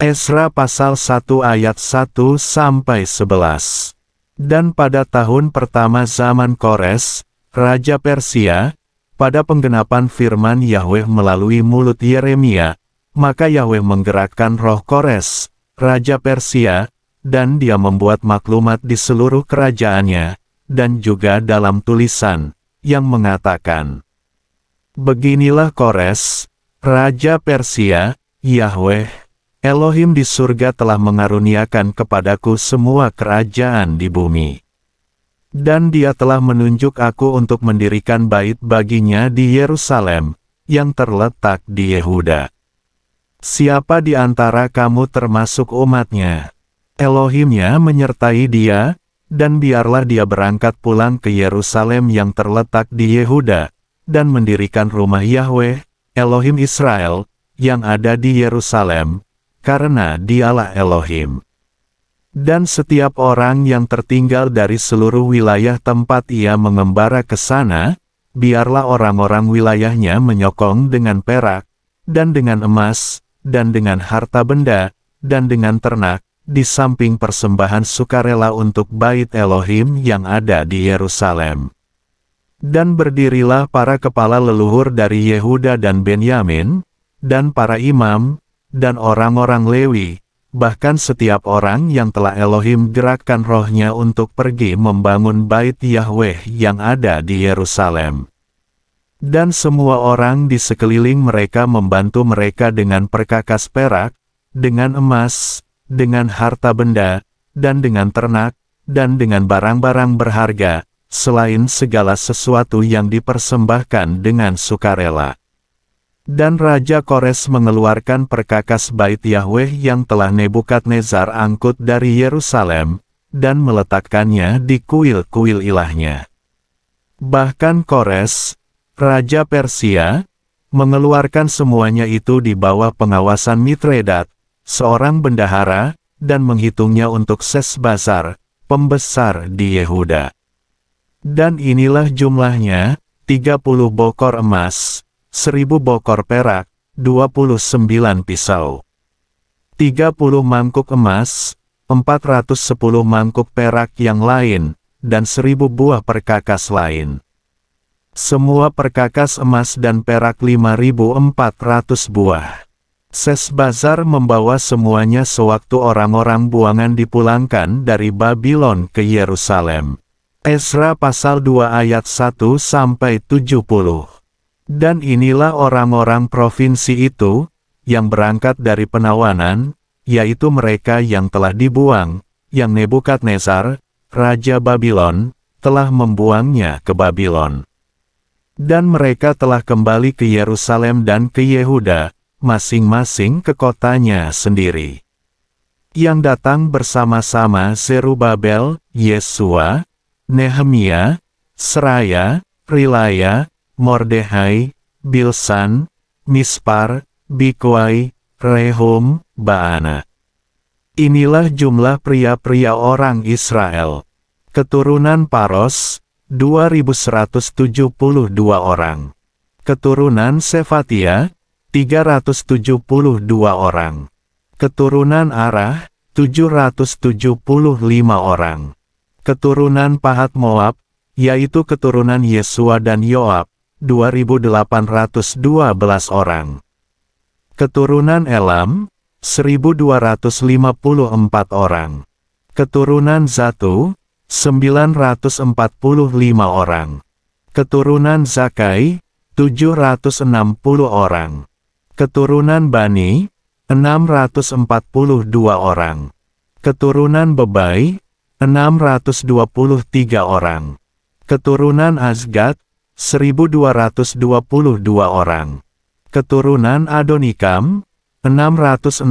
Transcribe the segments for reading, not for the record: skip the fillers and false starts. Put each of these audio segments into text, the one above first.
Esra pasal 1 ayat 1-11. Dan pada tahun pertama zaman Kores, Raja Persia, pada penggenapan firman Yahweh melalui mulut Yeremia, maka Yahweh menggerakkan roh Kores, Raja Persia, dan dia membuat maklumat di seluruh kerajaannya, dan juga dalam tulisan, yang mengatakan, "Beginilah Kores, Raja Persia, Yahweh, Elohim di surga telah mengaruniakan kepadaku semua kerajaan di bumi. Dan dia telah menunjuk aku untuk mendirikan bait baginya di Yerusalem, yang terletak di Yehuda. Siapa di antara kamu termasuk umatnya? Elohimnya menyertai dia, dan biarlah dia berangkat pulang ke Yerusalem yang terletak di Yehuda, dan mendirikan rumah Yahweh, Elohim Israel, yang ada di Yerusalem, karena dialah Elohim. Dan setiap orang yang tertinggal dari seluruh wilayah tempat ia mengembara ke sana, biarlah orang-orang wilayahnya menyokong dengan perak, dan dengan emas, dan dengan harta benda, dan dengan ternak, di samping persembahan sukarela untuk bait Elohim yang ada di Yerusalem. Dan berdirilah para kepala leluhur dari Yehuda dan Benyamin, dan para imam, dan orang-orang Lewi, bahkan setiap orang yang telah Elohim gerakkan rohnya untuk pergi membangun bait Yahweh yang ada di Yerusalem. Dan semua orang di sekeliling mereka membantu mereka dengan perkakas perak, dengan emas, dengan harta benda, dan dengan ternak, dan dengan barang-barang berharga, selain segala sesuatu yang dipersembahkan dengan sukarela. Dan Raja Kores mengeluarkan perkakas bait Yahweh yang telah Nebukadnezar angkut dari Yerusalem, dan meletakkannya di kuil-kuil ilahnya. Bahkan Kores, Raja Persia, mengeluarkan semuanya itu di bawah pengawasan Mitredat, seorang bendahara, dan menghitungnya untuk Sesbazar, pembesar di Yehuda. Dan inilah jumlahnya, 30 bokor emas, 1000 bokor perak, 29 pisau, 30 mangkuk emas, 410 mangkuk perak yang lain, dan 1000 buah perkakas lain. Semua perkakas emas dan perak 5400 buah. Sesbazar membawa semuanya sewaktu orang-orang buangan dipulangkan dari Babylon ke Yerusalem. Esra pasal 2 ayat 1-70. Dan inilah orang-orang provinsi itu, yang berangkat dari penawanan, yaitu mereka yang telah dibuang, yang Nebukadnezar, Raja Babylon, telah membuangnya ke Babylon. Dan mereka telah kembali ke Yerusalem dan ke Yehuda, masing-masing ke kotanya sendiri. Yang datang bersama-sama Zerubabel, Yesua, Nehemia, Seraya, Rilaya, Mordehai, Bilsan, Mispar, Bikwai, Rehum, Baana. Inilah jumlah pria-pria orang Israel. Keturunan Paros, 2172 orang. Keturunan Sefatia, 372 orang. Keturunan Arah, 775 orang. Keturunan Pahat Moab, yaitu keturunan Yesua dan Yoab, 2812 orang. Keturunan Elam, 1254 orang. Keturunan Zatu, 945 orang. Keturunan Zakai, 760 orang. Keturunan Bani, 642 orang. Keturunan Bebai, 623 orang. Keturunan Azgat, 1222 orang. Keturunan Adonikam, 666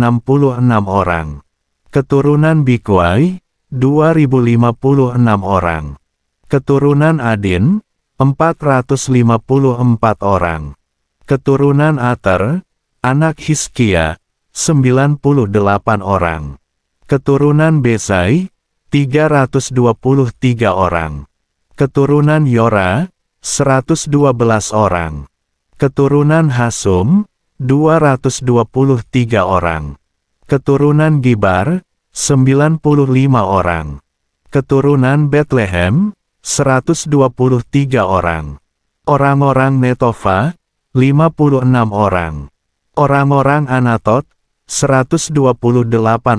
orang. Keturunan Bikwai, 2056 orang. Keturunan Adin, 454 orang. Keturunan Ater, anak Hizkia, 98 orang. Keturunan Besai, 323 orang. Keturunan Yora, 112 orang. Keturunan Hasum, 223 orang. Keturunan Gibar, 95 orang. Keturunan Betlehem, 123 orang. Orang-orang Netofa, 56 orang. Orang-orang Anatot, 128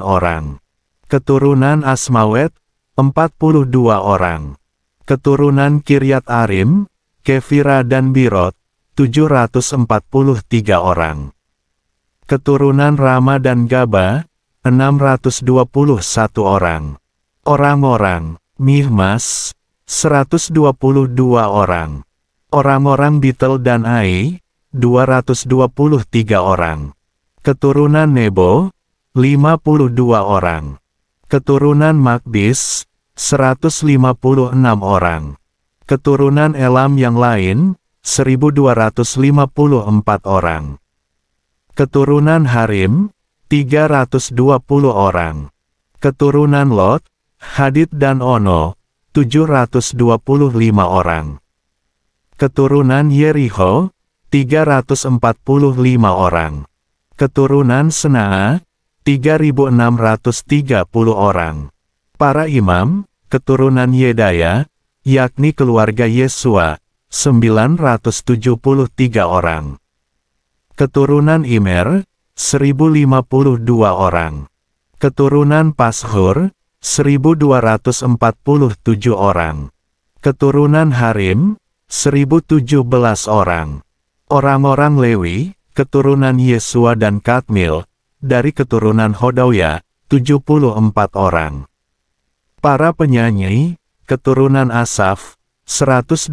orang. Keturunan Asmawet, 42 orang. Keturunan Kiryat Arim, Kefira dan Birot, 743 orang. Keturunan Rama dan Gaba, 621 orang. Orang-orang Mihmas, 122 orang. Orang-orang Bitel dan Ai, 223 orang. Keturunan Nebo, 52 orang. Keturunan Makbis, 156 orang. Keturunan Elam yang lain, 1254 orang. Keturunan Harim, 320 orang. Keturunan Lot, Hadid dan Ono, 725 orang. Keturunan Yeriho, 345 orang. Keturunan Senaa, 3.630 orang. Para imam, keturunan Yedaya, yakni keluarga Yesua, 973 orang. Keturunan Imer, 1052 orang. Keturunan Pashur, 1247 orang. Keturunan Harim, 1017 orang. Orang-orang Lewi, keturunan Yesua dan Kadmil, dari keturunan Hodawya, 74 orang. Para penyanyi, keturunan Asaf, 128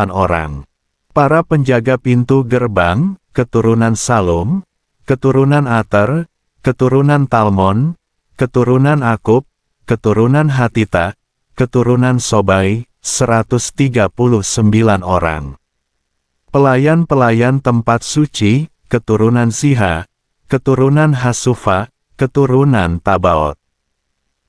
orang. Para penjaga pintu gerbang, keturunan Salum, keturunan Ater, keturunan Talmon, keturunan Akub, keturunan Hatita, keturunan Sobai, 139 orang. Pelayan-pelayan tempat suci, keturunan Ziha, keturunan Hasufa, keturunan Tabaot.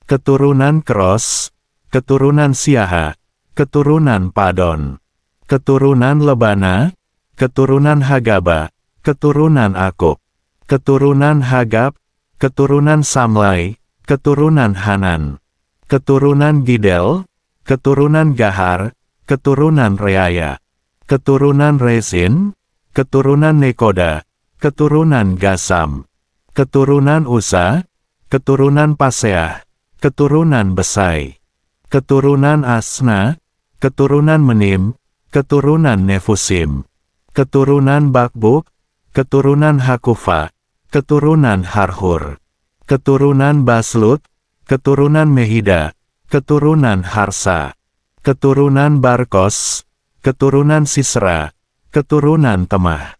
Keturunan Kros, keturunan Siaha, keturunan Padon. Keturunan Lebana, keturunan Hagaba, keturunan Akub. Keturunan Hagab, keturunan Samlai, keturunan Hanan. Keturunan Gidel, keturunan Gahar, keturunan Reaya. Keturunan Rezin, keturunan Nekoda, keturunan Gasam. Keturunan Usa, keturunan Paseah, keturunan Besai. Keturunan Asna, keturunan Menim, keturunan Nefusim. Keturunan Bakbuk, keturunan Hakufa, keturunan Harhur. Keturunan Baslut, keturunan Mehida, keturunan Harsa. Keturunan Barkos, keturunan Sisera, keturunan Temah.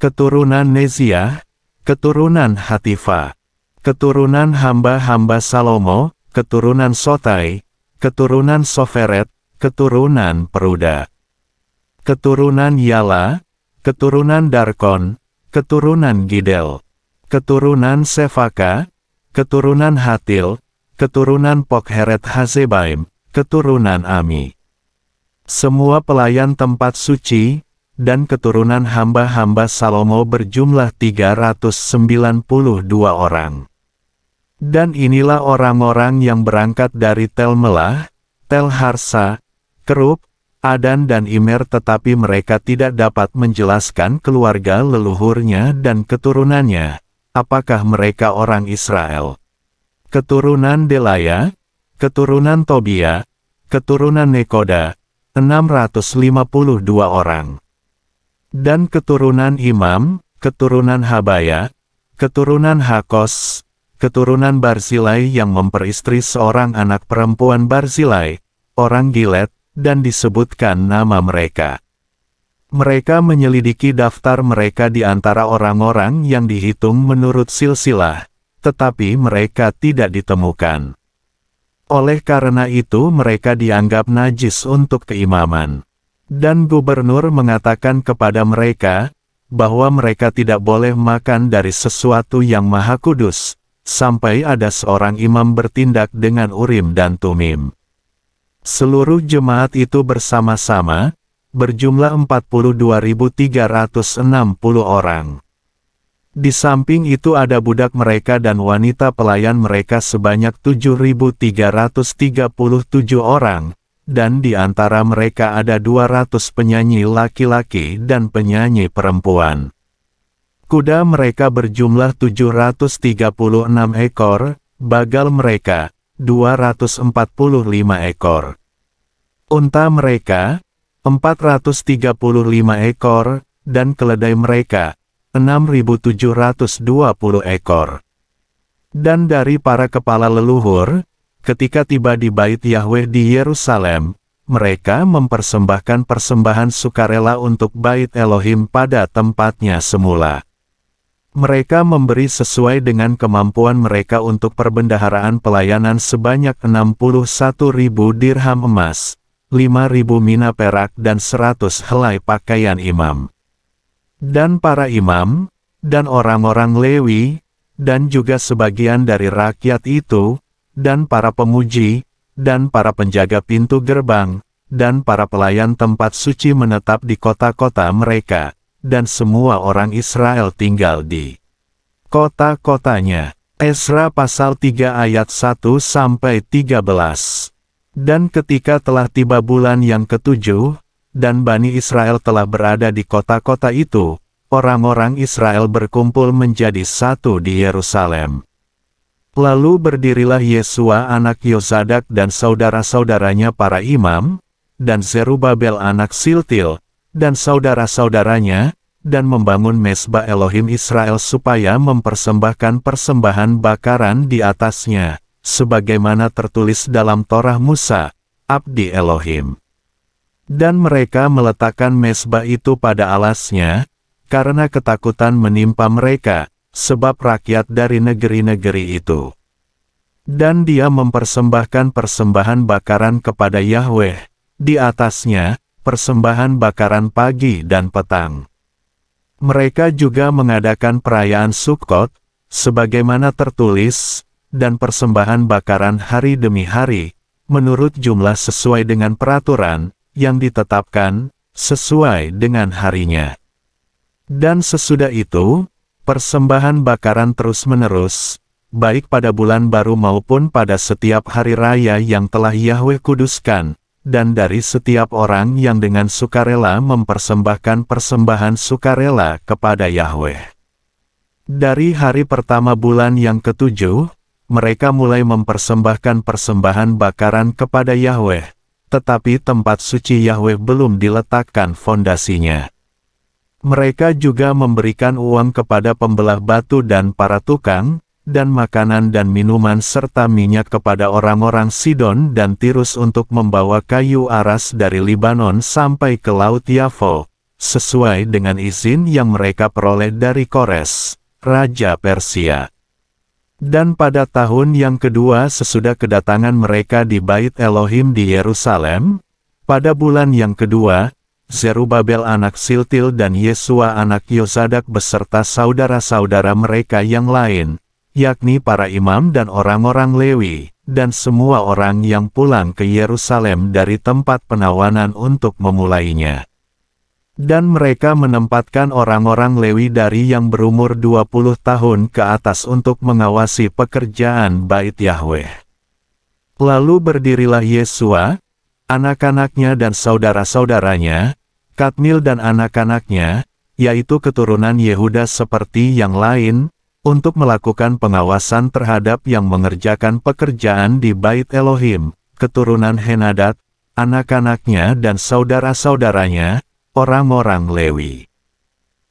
Keturunan Neziah, keturunan Hatifa. Keturunan hamba-hamba Salomo, keturunan Sotai, keturunan Soferet, keturunan Peruda. Keturunan Yala, keturunan Darkon, keturunan Gidel. Keturunan Sefaka, keturunan Hatil, keturunan Pokheret Hazebaim, keturunan Ami. Semua pelayan tempat suci, dan keturunan hamba-hamba Salomo berjumlah 392 orang. Dan inilah orang-orang yang berangkat dari Tel Melah, Tel Harsa, Kerub, Adan dan Imer, tetapi mereka tidak dapat menjelaskan keluarga leluhurnya dan keturunannya, apakah mereka orang Israel. Keturunan Delaya, keturunan Tobia, keturunan Nekoda, 652 orang. Dan keturunan Imam, keturunan Habaya, keturunan Hakos, keturunan Barzilai yang memperistri seorang anak perempuan Barzilai, orang Gilead, dan disebutkan nama mereka. Mereka menyelidiki daftar mereka di antara orang-orang yang dihitung menurut silsilah, tetapi mereka tidak ditemukan. Oleh karena itu mereka dianggap najis untuk keimaman. Dan gubernur mengatakan kepada mereka, bahwa mereka tidak boleh makan dari sesuatu yang maha kudus, sampai ada seorang imam bertindak dengan Urim dan Tumim. Seluruh jemaat itu bersama-sama, berjumlah 42.360 orang. Di samping itu ada budak mereka dan wanita pelayan mereka sebanyak 7.337 orang, dan di antara mereka ada 200 penyanyi laki-laki dan penyanyi perempuan. Kuda mereka berjumlah 736 ekor, bagal mereka 245 ekor. Unta mereka 435 ekor, dan keledai mereka 6.720 ekor. Dan dari para kepala leluhur, ketika tiba di Bait Yahweh di Yerusalem, mereka mempersembahkan persembahan sukarela untuk Bait Elohim pada tempatnya semula. Mereka memberi sesuai dengan kemampuan mereka untuk perbendaharaan pelayanan sebanyak 61.000 dirham emas, 5.000 mina perak dan 100 helai pakaian imam. Dan para imam, dan orang-orang Lewi, dan juga sebagian dari rakyat itu, dan para pemuji, dan para penjaga pintu gerbang, dan para pelayan tempat suci menetap di kota-kota mereka, dan semua orang Israel tinggal di kota-kotanya. Esra pasal 3 ayat 1-13. Dan ketika telah tiba bulan yang ketujuh, dan Bani Israel telah berada di kota-kota itu, orang-orang Israel berkumpul menjadi satu di Yerusalem. Lalu berdirilah Yesua anak Yozadak dan saudara-saudaranya para imam, dan Zerubabel anak Siltil, dan saudara-saudaranya, dan membangun Mesbah Elohim Israel supaya mempersembahkan persembahan bakaran di atasnya, sebagaimana tertulis dalam Torah Musa, Abdi Elohim. Dan mereka meletakkan mesbah itu pada alasnya, karena ketakutan menimpa mereka, sebab rakyat dari negeri-negeri itu. Dan dia mempersembahkan persembahan bakaran kepada Yahweh, di atasnya, persembahan bakaran pagi dan petang. Mereka juga mengadakan perayaan Sukkot, sebagaimana tertulis, dan persembahan bakaran hari demi hari, menurut jumlah sesuai dengan peraturan, yang ditetapkan, sesuai dengan harinya. Dan sesudah itu, persembahan bakaran terus-menerus, baik pada bulan baru maupun pada setiap hari raya yang telah Yahweh kuduskan, dan dari setiap orang yang dengan sukarela mempersembahkan persembahan sukarela kepada Yahweh. Dari hari pertama bulan yang ketujuh, mereka mulai mempersembahkan persembahan bakaran kepada Yahweh, tetapi tempat suci Yahweh belum diletakkan fondasinya. Mereka juga memberikan uang kepada pembelah batu dan para tukang, dan makanan dan minuman serta minyak kepada orang-orang Sidon dan Tirus untuk membawa kayu aras dari Libanon sampai ke Laut Yafo, sesuai dengan izin yang mereka peroleh dari Kores, Raja Persia. Dan pada tahun yang kedua sesudah kedatangan mereka di Bait Elohim di Yerusalem, pada bulan yang kedua, Zerubabel anak Siltil dan Yesua anak Yozadak beserta saudara-saudara mereka yang lain, yakni para imam dan orang-orang Lewi, dan semua orang yang pulang ke Yerusalem dari tempat penawanan untuk memulainya. Dan mereka menempatkan orang-orang Lewi dari yang berumur 20 tahun ke atas untuk mengawasi pekerjaan Bait Yahweh. Lalu berdirilah Yesua, anak-anaknya dan saudara-saudaranya, Kadmil dan anak-anaknya, yaitu keturunan Yehuda seperti yang lain, untuk melakukan pengawasan terhadap yang mengerjakan pekerjaan di Bait Elohim, keturunan Henadad, anak-anaknya dan saudara-saudaranya, orang-orang Lewi.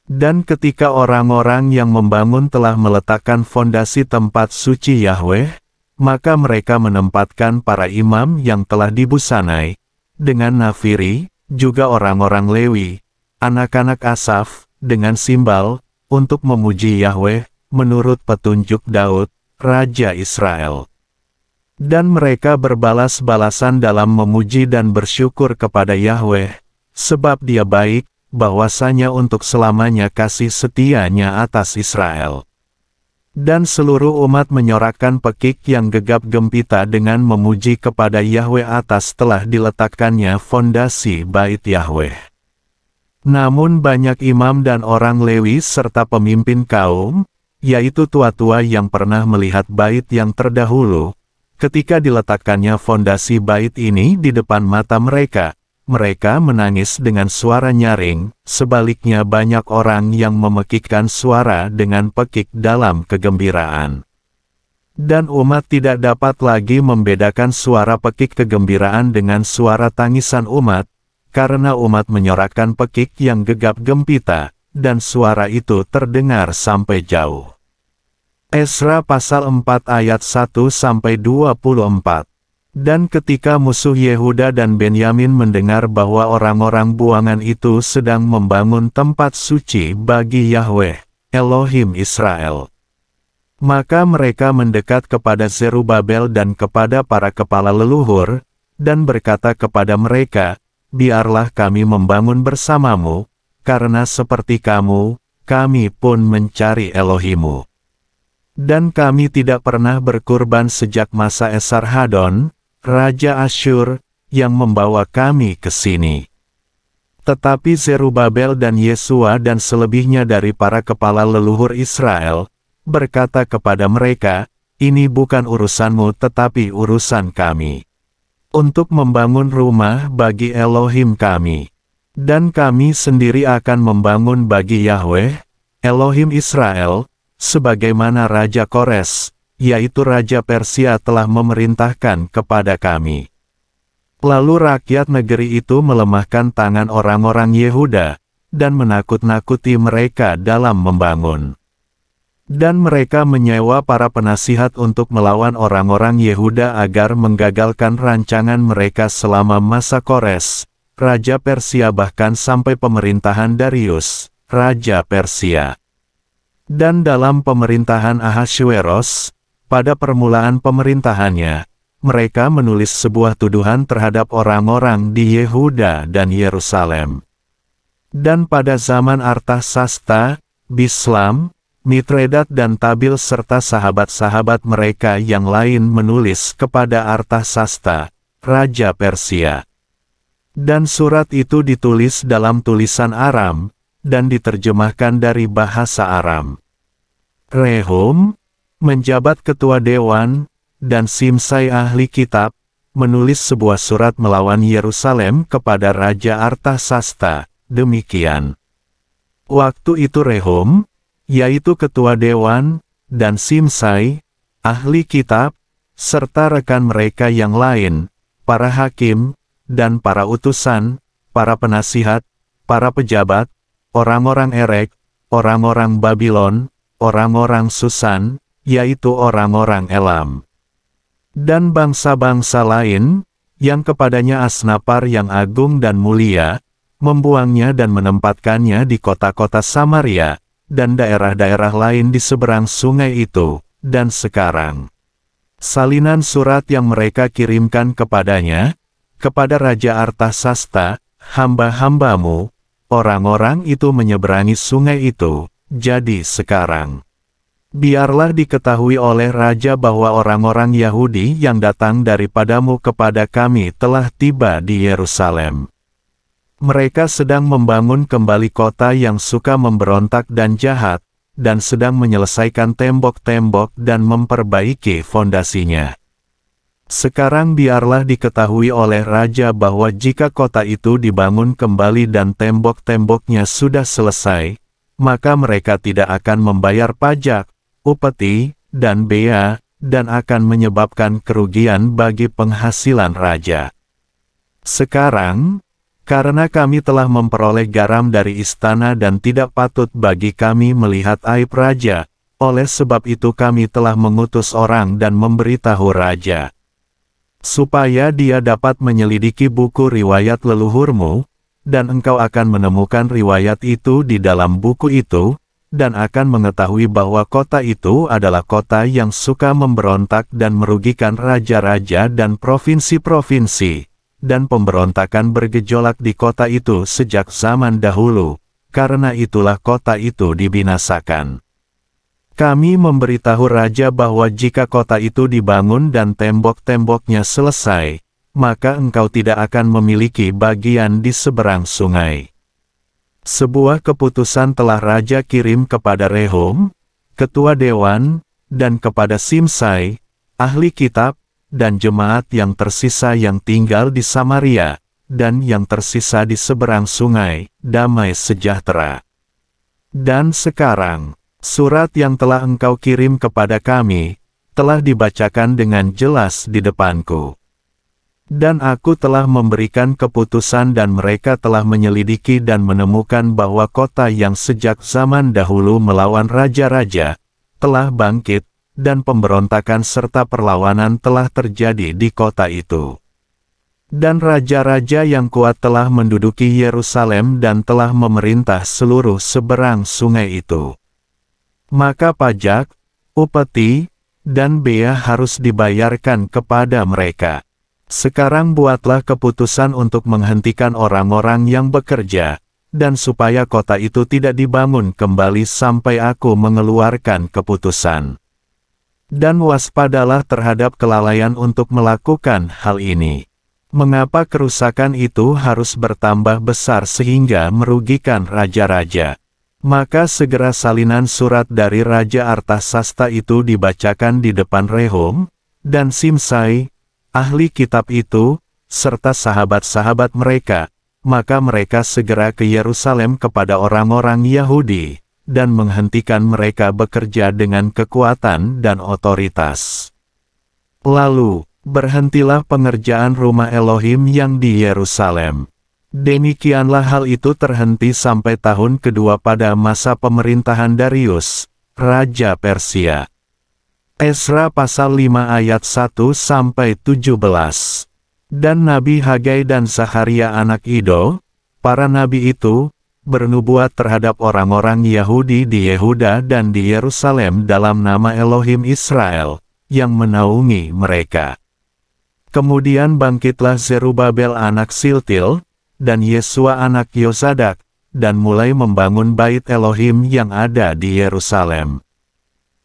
Dan ketika orang-orang yang membangun telah meletakkan fondasi tempat suci Yahweh, maka mereka menempatkan para imam yang telah dibusanai, dengan nafiri, juga orang-orang Lewi, anak-anak Asaf, dengan simbal, untuk memuji Yahweh, menurut petunjuk Daud, Raja Israel. Dan mereka berbalas-balasan dalam memuji dan bersyukur kepada Yahweh, sebab Dia baik, bahwasanya untuk selamanya kasih setianya atas Israel. Dan seluruh umat menyorakkan pekik yang gegap gempita dengan memuji kepada Yahweh atas telah diletakkannya fondasi Bait Yahweh. Namun banyak imam dan orang Lewi serta pemimpin kaum, yaitu tua-tua yang pernah melihat bait yang terdahulu, ketika diletakkannya fondasi bait ini di depan mata mereka, mereka menangis dengan suara nyaring, sebaliknya banyak orang yang memekikkan suara dengan pekik dalam kegembiraan. Dan umat tidak dapat lagi membedakan suara pekik kegembiraan dengan suara tangisan umat, karena umat menyorakkan pekik yang gegap gempita, dan suara itu terdengar sampai jauh. Esra pasal 4 ayat 1-24. Dan ketika musuh Yehuda dan Benyamin mendengar bahwa orang-orang buangan itu sedang membangun tempat suci bagi Yahweh, Elohim Israel, maka mereka mendekat kepada Zerubabel dan kepada para kepala leluhur, dan berkata kepada mereka, biarlah kami membangun bersamamu, karena seperti kamu, kami pun mencari Elohimu. Dan kami tidak pernah berkurban sejak masa Esarhadon, Raja Asyur, yang membawa kami ke sini. Tetapi Zerubabel dan Yesua dan selebihnya dari para kepala leluhur Israel, berkata kepada mereka, ini bukan urusanmu tetapi urusan kami. Untuk membangun rumah bagi Elohim kami. Dan kami sendiri akan membangun bagi Yahweh, Elohim Israel, sebagaimana Raja Kores, yaitu Raja Persia telah memerintahkan kepada kami. Lalu rakyat negeri itu melemahkan tangan orang-orang Yehuda, dan menakut-nakuti mereka dalam membangun. Dan mereka menyewa para penasihat untuk melawan orang-orang Yehuda agar menggagalkan rancangan mereka selama masa Kores, Raja Persia bahkan sampai pemerintahan Darius, Raja Persia. Dan dalam pemerintahan Ahasweros, pada permulaan pemerintahannya, mereka menulis sebuah tuduhan terhadap orang-orang di Yehuda dan Yerusalem. Dan pada zaman Artasasta, Bislam, Mitredat dan Tabil serta sahabat-sahabat mereka yang lain menulis kepada Artasasta, Raja Persia. Dan surat itu ditulis dalam tulisan Aram, dan diterjemahkan dari bahasa Aram. Rehum, menjabat ketua dewan, dan Simsai ahli kitab, menulis sebuah surat melawan Yerusalem kepada Raja Artasasta, demikian. Waktu itu Rehum, yaitu ketua dewan, dan Simsai, ahli kitab, serta rekan mereka yang lain, para hakim, dan para utusan, para penasihat, para pejabat, orang-orang Erek, orang-orang Babilon, orang-orang Susan, yaitu orang-orang Elam, dan bangsa-bangsa lain, yang kepadanya Asnapar yang agung dan mulia, membuangnya dan menempatkannya di kota-kota Samaria, dan daerah-daerah lain di seberang sungai itu, dan sekarang. Salinan surat yang mereka kirimkan kepadanya, kepada Raja Artasasta, hamba-hambamu, orang-orang itu menyeberangi sungai itu, jadi sekarang. Biarlah diketahui oleh Raja bahwa orang-orang Yahudi yang datang daripadamu kepada kami telah tiba di Yerusalem. Mereka sedang membangun kembali kota yang suka memberontak dan jahat, dan sedang menyelesaikan tembok-tembok dan memperbaiki fondasinya. Sekarang biarlah diketahui oleh Raja bahwa jika kota itu dibangun kembali dan tembok-temboknya sudah selesai, maka mereka tidak akan membayar pajak, upeti, dan bea, dan akan menyebabkan kerugian bagi penghasilan Raja. Sekarang, karena kami telah memperoleh garam dari istana dan tidak patut bagi kami melihat aib Raja, oleh sebab itu kami telah mengutus orang dan memberitahu Raja, supaya dia dapat menyelidiki buku riwayat leluhurmu, dan engkau akan menemukan riwayat itu di dalam buku itu, dan akan mengetahui bahwa kota itu adalah kota yang suka memberontak dan merugikan raja-raja dan provinsi-provinsi. Dan pemberontakan bergejolak di kota itu sejak zaman dahulu, karena itulah kota itu dibinasakan. Kami memberitahu Raja bahwa jika kota itu dibangun dan tembok-temboknya selesai, maka engkau tidak akan memiliki bagian di seberang sungai. Sebuah keputusan telah raja kirim kepada Rehum, ketua dewan, dan kepada Simsai, ahli kitab, dan jemaat yang tersisa yang tinggal di Samaria, dan yang tersisa di seberang sungai, damai sejahtera. Dan sekarang, surat yang telah engkau kirim kepada kami, telah dibacakan dengan jelas di depanku. Dan aku telah memberikan keputusan dan mereka telah menyelidiki dan menemukan bahwa kota yang sejak zaman dahulu melawan raja-raja, telah bangkit, dan pemberontakan serta perlawanan telah terjadi di kota itu. Dan raja-raja yang kuat telah menduduki Yerusalem dan telah memerintah seluruh seberang sungai itu. Maka pajak, upeti, dan bea harus dibayarkan kepada mereka. Sekarang buatlah keputusan untuk menghentikan orang-orang yang bekerja, dan supaya kota itu tidak dibangun kembali sampai aku mengeluarkan keputusan. Dan waspadalah terhadap kelalaian untuk melakukan hal ini. Mengapa kerusakan itu harus bertambah besar sehingga merugikan raja-raja? Maka segera salinan surat dari Raja Artasasta itu dibacakan di depan Rehum, dan Simsai, ahli kitab itu, serta sahabat-sahabat mereka, maka mereka segera ke Yerusalem kepada orang-orang Yahudi, dan menghentikan mereka bekerja dengan kekuatan dan otoritas. Lalu, berhentilah pengerjaan rumah Elohim yang di Yerusalem. Demikianlah hal itu terhenti sampai tahun kedua pada masa pemerintahan Darius, Raja Persia. Esra pasal 5 ayat 1-17. Dan Nabi Hagai dan Zakharia anak Ido, para nabi itu, bernubuat terhadap orang-orang Yahudi di Yehuda dan di Yerusalem dalam nama Elohim Israel, yang menaungi mereka. Kemudian bangkitlah Zerubabel anak Siltil, dan Yesua anak Yosadak, dan mulai membangun bait Elohim yang ada di Yerusalem.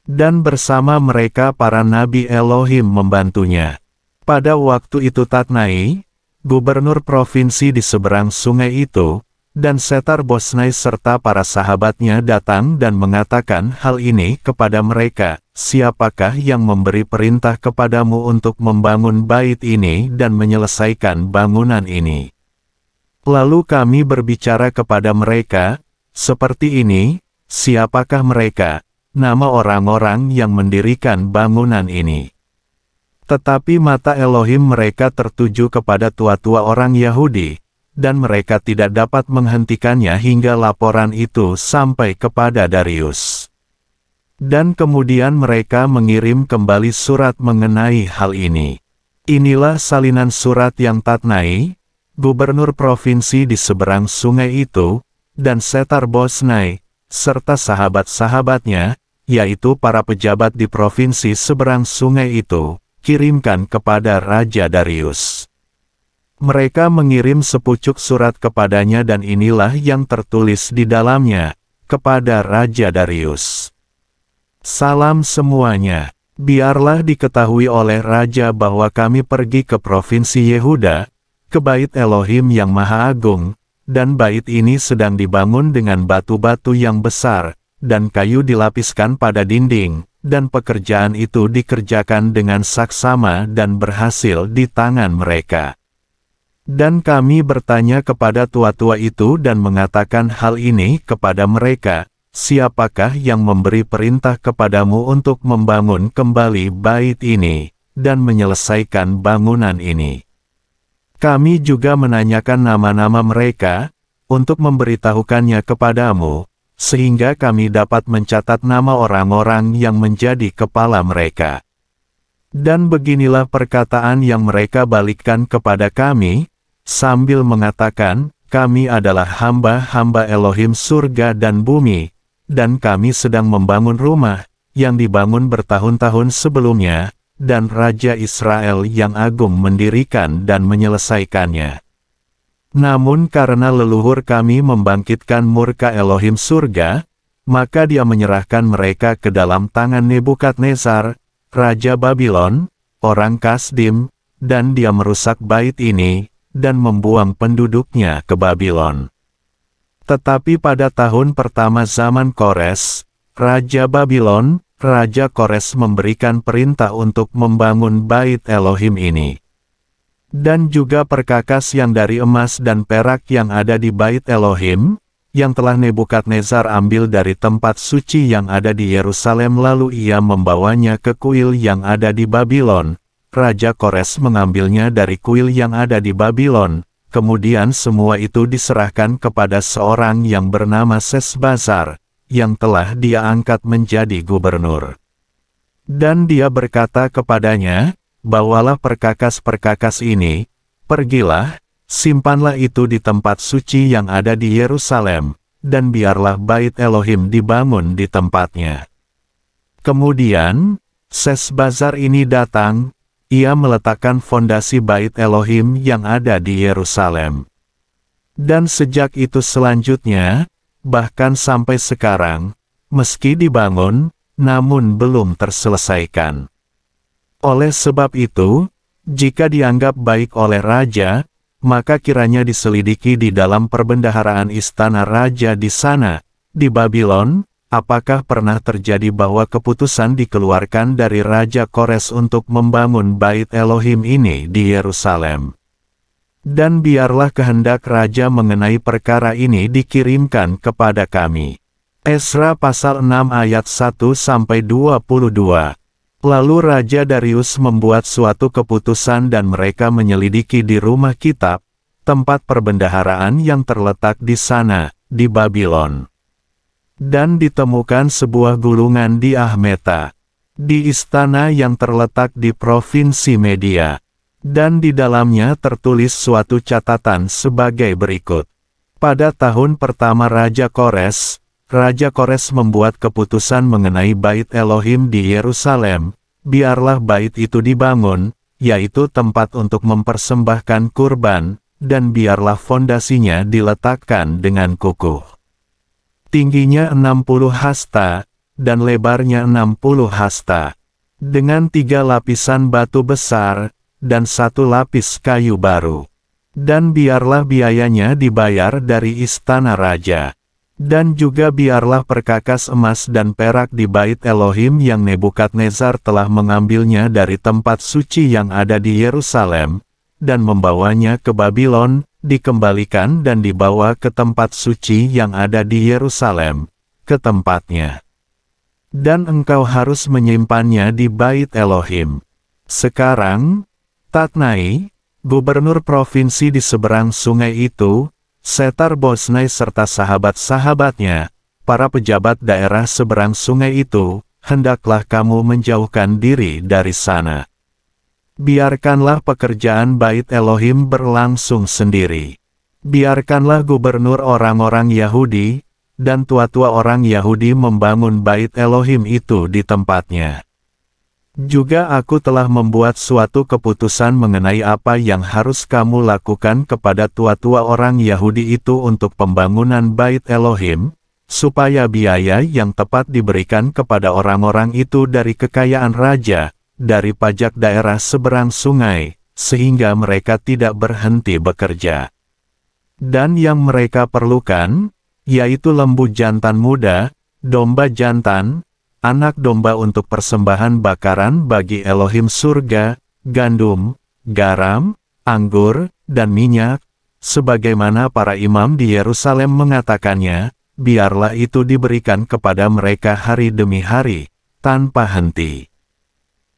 Dan bersama mereka para nabi Elohim membantunya. Pada waktu itu Tatnai, gubernur provinsi di seberang sungai itu, dan Setar-Bosnai serta para sahabatnya datang dan mengatakan hal ini kepada mereka, siapakah yang memberi perintah kepadamu untuk membangun bait ini dan menyelesaikan bangunan ini? Lalu kami berbicara kepada mereka, seperti ini, siapakah mereka? Nama orang-orang yang mendirikan bangunan ini. Tetapi mata Elohim mereka tertuju kepada tua-tua orang Yahudi, dan mereka tidak dapat menghentikannya hingga laporan itu sampai kepada Darius. Dan kemudian mereka mengirim kembali surat mengenai hal ini. Inilah salinan surat yang Tatnai, gubernur provinsi di seberang sungai itu, dan Setar-Bosnai, serta sahabat-sahabatnya, yaitu para pejabat di provinsi seberang sungai itu, kirimkan kepada Raja Darius. Mereka mengirim sepucuk surat kepadanya dan inilah yang tertulis di dalamnya, kepada Raja Darius. Salam semuanya, biarlah diketahui oleh Raja bahwa kami pergi ke provinsi Yehuda, ke bait Elohim yang Maha Agung, dan bait ini sedang dibangun dengan batu-batu yang besar, dan kayu dilapiskan pada dinding, dan pekerjaan itu dikerjakan dengan saksama dan berhasil di tangan mereka. Dan kami bertanya kepada tua-tua itu dan mengatakan hal ini kepada mereka, siapakah yang memberi perintah kepadamu untuk membangun kembali bait ini, dan menyelesaikan bangunan ini? Kami juga menanyakan nama-nama mereka, untuk memberitahukannya kepadamu, sehingga kami dapat mencatat nama orang-orang yang menjadi kepala mereka. Dan beginilah perkataan yang mereka balikkan kepada kami, sambil mengatakan, kami adalah hamba-hamba Elohim surga dan bumi, dan kami sedang membangun rumah, yang dibangun bertahun-tahun sebelumnya, dan Raja Israel yang agung mendirikan dan menyelesaikannya. Namun karena leluhur kami membangkitkan murka Elohim surga, maka dia menyerahkan mereka ke dalam tangan Nebukadnezar, Raja Babylon, orang Kasdim, dan dia merusak bait ini, dan membuang penduduknya ke Babylon. Tetapi pada tahun pertama zaman Kores, Raja Babylon, Raja Kores memberikan perintah untuk membangun Bait Elohim ini. Dan juga perkakas yang dari emas dan perak yang ada di Bait Elohim, yang telah Nebukadnezar ambil dari tempat suci yang ada di Yerusalem lalu ia membawanya ke kuil yang ada di Babylon. Raja Kores mengambilnya dari kuil yang ada di Babylon, kemudian semua itu diserahkan kepada seorang yang bernama Sesbazar, yang telah dia angkat menjadi gubernur. Dan dia berkata kepadanya, "Bawalah perkakas-perkakas ini, pergilah, simpanlah itu di tempat suci yang ada di Yerusalem, dan biarlah Bait Elohim dibangun di tempatnya." Kemudian, Sesbazar ini datang, ia meletakkan fondasi Bait Elohim yang ada di Yerusalem. Dan sejak itu selanjutnya, bahkan sampai sekarang, meski dibangun, namun belum terselesaikan. Oleh sebab itu, jika dianggap baik oleh raja, maka kiranya diselidiki di dalam perbendaharaan istana raja di sana, di Babylon, apakah pernah terjadi bahwa keputusan dikeluarkan dari Raja Kores untuk membangun Bait Elohim ini di Yerusalem. Dan biarlah kehendak raja mengenai perkara ini dikirimkan kepada kami. Esra pasal 6 ayat 1-22. Lalu Raja Darius membuat suatu keputusan dan mereka menyelidiki di rumah kitab, tempat perbendaharaan yang terletak di sana, di Babylon. Dan ditemukan sebuah gulungan di Ahmeta, di istana yang terletak di provinsi Media. Dan di dalamnya tertulis suatu catatan sebagai berikut. Pada tahun pertama Raja Kores membuat keputusan mengenai Bait Elohim di Yerusalem, biarlah bait itu dibangun, yaitu tempat untuk mempersembahkan kurban, dan biarlah fondasinya diletakkan dengan kukuh. Tingginya 60 hasta, dan lebarnya 60 hasta, dengan 3 lapisan batu besar, dan 1 lapis kayu baru. Dan biarlah biayanya dibayar dari istana raja. Dan juga biarlah perkakas emas dan perak di Bait Elohim yang Nebukadnezar telah mengambilnya dari tempat suci yang ada di Yerusalem, dan membawanya ke Babylon, dikembalikan dan dibawa ke tempat suci yang ada di Yerusalem, ke tempatnya. Dan engkau harus menyimpannya di Bait Elohim. Sekarang, Tatnai, gubernur provinsi di seberang sungai itu, Setar-Boznai serta sahabat-sahabatnya, para pejabat daerah seberang sungai itu, hendaklah kamu menjauhkan diri dari sana. Biarkanlah pekerjaan Bait Elohim berlangsung sendiri. Biarkanlah gubernur orang-orang Yahudi, dan tua-tua orang Yahudi membangun Bait Elohim itu di tempatnya. Juga aku telah membuat suatu keputusan mengenai apa yang harus kamu lakukan kepada tua-tua orang Yahudi itu untuk pembangunan Bait Elohim, supaya biaya yang tepat diberikan kepada orang-orang itu dari kekayaan raja, dari pajak daerah seberang sungai, sehingga mereka tidak berhenti bekerja. Dan yang mereka perlukan, yaitu lembu jantan muda, domba jantan, anak domba untuk persembahan bakaran bagi Elohim surga, gandum, garam, anggur, dan minyak, sebagaimana para imam di Yerusalem mengatakannya, biarlah itu diberikan kepada mereka hari demi hari, tanpa henti.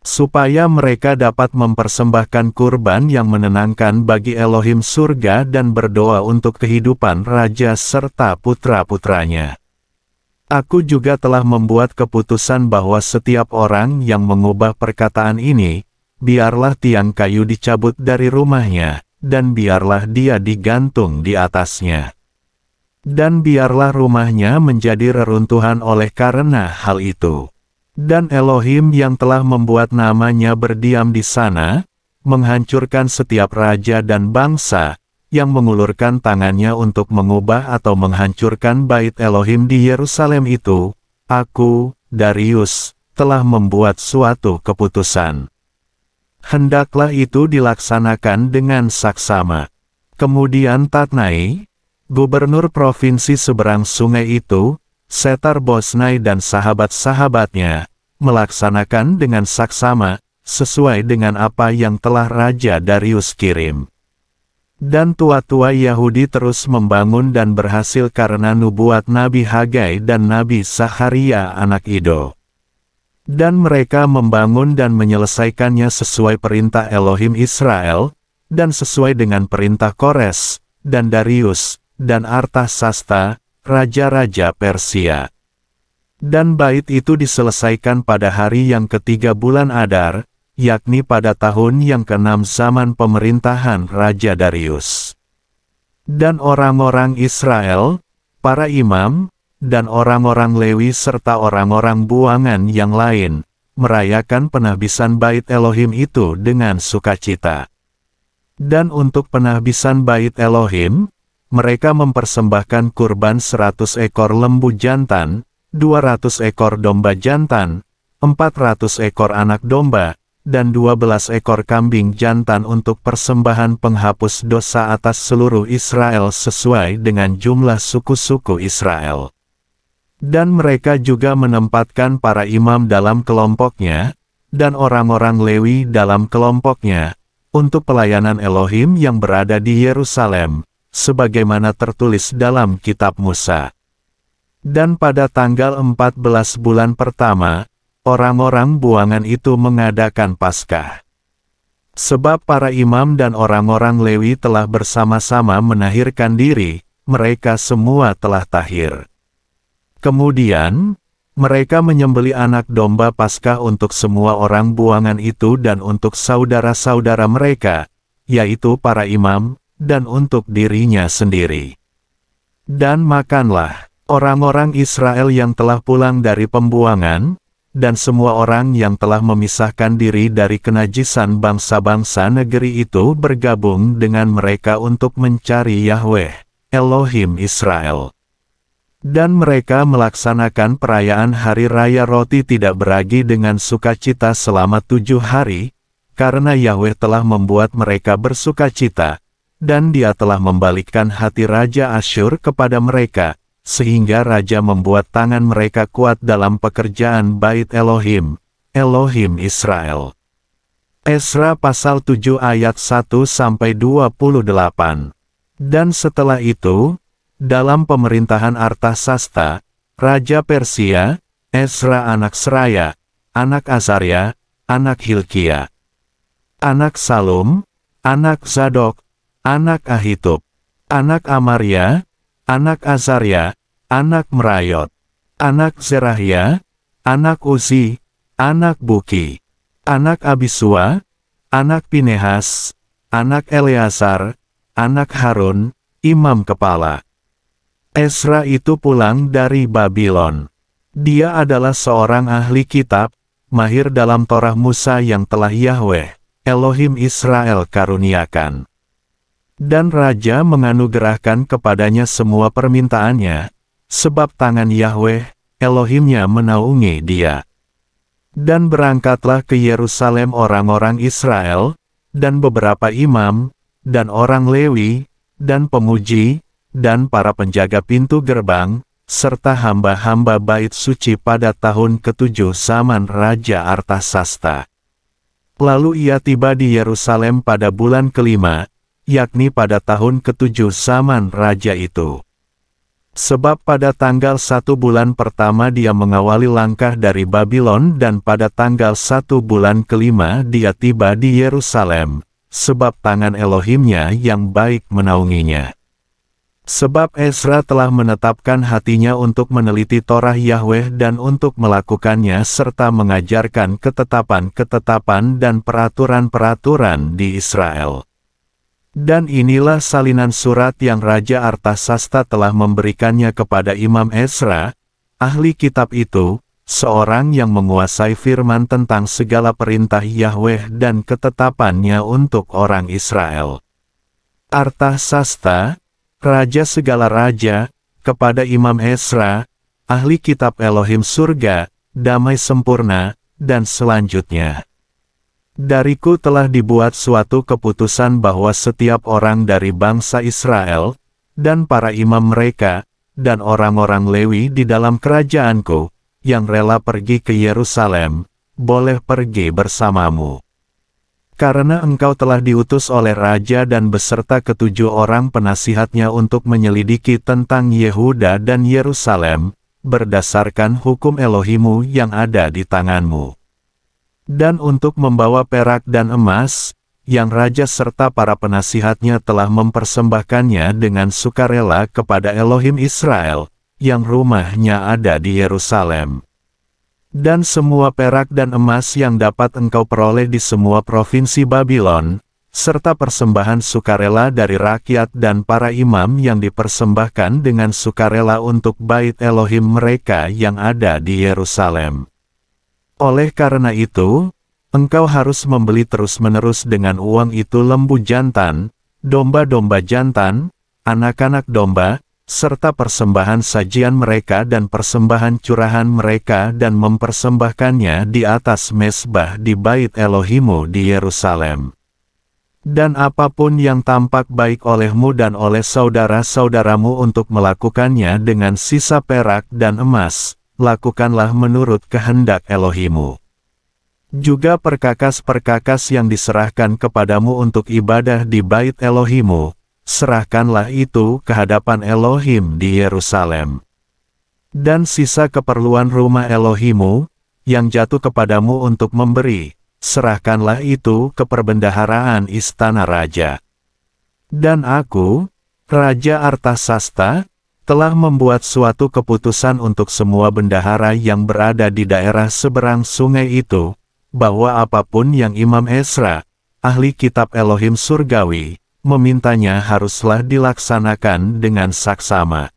Supaya mereka dapat mempersembahkan kurban yang menenangkan bagi Elohim surga dan berdoa untuk kehidupan raja serta putra-putranya. Aku juga telah membuat keputusan bahwa setiap orang yang mengubah perkataan ini, biarlah tiang kayu dicabut dari rumahnya, dan biarlah dia digantung di atasnya. Dan biarlah rumahnya menjadi reruntuhan oleh karena hal itu. Dan Elohim yang telah membuat namanya berdiam di sana, menghancurkan setiap raja dan bangsa, yang mengulurkan tangannya untuk mengubah atau menghancurkan Bait Elohim di Yerusalem itu, aku, Darius, telah membuat suatu keputusan. Hendaklah itu dilaksanakan dengan saksama. Kemudian Tatnai, Gubernur provinsi seberang sungai itu, Setar-Boznai dan sahabat-sahabatnya, melaksanakan dengan saksama, sesuai dengan apa yang telah Raja Darius kirim. Dan tua-tua Yahudi terus membangun dan berhasil karena nubuat Nabi Hagai dan Nabi Zakharia anak Ido. Dan mereka membangun dan menyelesaikannya sesuai perintah Elohim Israel, dan sesuai dengan perintah Kores, dan Darius, dan Artasasta, raja-raja Persia. Dan bait itu diselesaikan pada hari yang ketiga bulan Adar, yakni pada tahun yang ke-6 zaman pemerintahan Raja Darius. Dan orang-orang Israel, para imam, dan orang-orang Lewi serta orang-orang buangan yang lain, merayakan penahbisan bait Elohim itu dengan sukacita. Dan untuk penahbisan bait Elohim, mereka mempersembahkan kurban 100 ekor lembu jantan, 200 ekor domba jantan, 400 ekor anak domba, dan 12 ekor kambing jantan untuk persembahan penghapus dosa atas seluruh Israel sesuai dengan jumlah suku-suku Israel. Dan mereka juga menempatkan para imam dalam kelompoknya, dan orang-orang Lewi dalam kelompoknya, untuk pelayanan Elohim yang berada di Yerusalem, sebagaimana tertulis dalam kitab Musa. Dan pada tanggal 14 bulan pertama, orang-orang buangan itu mengadakan Paskah. Sebab para imam dan orang-orang Lewi telah bersama-sama menahirkan diri, mereka semua telah tahir. Kemudian, mereka menyembeli anak domba Paskah untuk semua orang buangan itu dan untuk saudara-saudara mereka, yaitu para imam, dan untuk dirinya sendiri. Dan makanlah orang-orang Israel yang telah pulang dari pembuangan, dan semua orang yang telah memisahkan diri dari kenajisan bangsa-bangsa negeri itu bergabung dengan mereka untuk mencari Yahweh, Elohim Israel. Dan mereka melaksanakan perayaan Hari Raya Roti Tidak Beragi dengan sukacita selama 7 hari, karena Yahweh telah membuat mereka bersukacita, dan Dia telah membalikkan hati Raja Asyur kepada mereka, sehingga Raja membuat tangan mereka kuat dalam pekerjaan bait Elohim, Elohim Israel. Esra pasal 7 ayat 1-28. Dan setelah itu, dalam pemerintahan Artasasta, Raja Persia, Esra anak Seraya, anak Azaria, anak Hilkia, anak Salum, anak Zadok, anak Ahitub, anak Amaria, anak Azaria, anak Merayot, anak Zerahia, anak Uzi, anak Buki, anak Abisua, anak Pinehas, anak Eleazar, anak Harun, imam kepala. Esra itu pulang dari Babylon. Dia adalah seorang ahli kitab, mahir dalam Torah Musa yang telah Yahweh, Elohim Israel karuniakan. Dan Raja menganugerahkan kepadanya semua permintaannya, sebab tangan Yahweh, Elohimnya menaungi dia. Dan berangkatlah ke Yerusalem orang-orang Israel, dan beberapa imam, dan orang Lewi, dan pemuji, dan para penjaga pintu gerbang, serta hamba-hamba bait suci pada tahun ke-7 zaman Raja Artasasta. Lalu ia tiba di Yerusalem pada bulan ke-5, yakni pada tahun ke-7 zaman Raja itu. Sebab pada tanggal 1 bulan pertama dia mengawali langkah dari Babylon dan pada tanggal 1 bulan ke-5 dia tiba di Yerusalem, sebab tangan Elohimnya yang baik menaunginya. Sebab Esra telah menetapkan hatinya untuk meneliti Torah Yahweh dan untuk melakukannya serta mengajarkan ketetapan-ketetapan dan peraturan-peraturan di Israel. Dan inilah salinan surat yang Raja Artasasta telah memberikannya kepada Imam Esra, ahli kitab itu, seorang yang menguasai firman tentang segala perintah Yahweh dan ketetapannya untuk orang Israel. Artasasta, Raja segala raja, kepada Imam Esra, ahli kitab Elohim surga, damai sempurna, dan selanjutnya. Dariku telah dibuat suatu keputusan bahwa setiap orang dari bangsa Israel, dan para imam mereka, dan orang-orang Lewi di dalam kerajaanku, yang rela pergi ke Yerusalem, boleh pergi bersamamu. Karena engkau telah diutus oleh raja dan beserta ketujuh orang penasihatnya untuk menyelidiki tentang Yehuda dan Yerusalem, berdasarkan hukum Elohimu yang ada di tanganmu. Dan untuk membawa perak dan emas, yang raja serta para penasihatnya telah mempersembahkannya dengan sukarela kepada Elohim Israel, yang rumahnya ada di Yerusalem. Dan semua perak dan emas yang dapat engkau peroleh di semua provinsi Babylon, serta persembahan sukarela dari rakyat dan para imam yang dipersembahkan dengan sukarela untuk bait Elohim mereka yang ada di Yerusalem. Oleh karena itu, engkau harus membeli terus-menerus dengan uang itu lembu jantan, domba-domba jantan, anak-anak domba, serta persembahan sajian mereka dan persembahan curahan mereka dan mempersembahkannya di atas mezbah di bait Elohimu di Yerusalem. Dan apapun yang tampak baik olehmu dan oleh saudara-saudaramu untuk melakukannya dengan sisa perak dan emas, lakukanlah menurut kehendak Elohimu. Juga perkakas-perkakas yang diserahkan kepadamu untuk ibadah di bait Elohimu, serahkanlah itu ke hadapan Elohim di Yerusalem. Dan sisa keperluan rumah Elohimu, yang jatuh kepadamu untuk memberi, serahkanlah itu ke perbendaharaan istana raja. Dan aku, Raja Artasasta, telah membuat suatu keputusan untuk semua bendahara yang berada di daerah seberang sungai itu, bahwa apapun yang Imam Ezra, ahli kitab Elohim surgawi, memintanya haruslah dilaksanakan dengan saksama.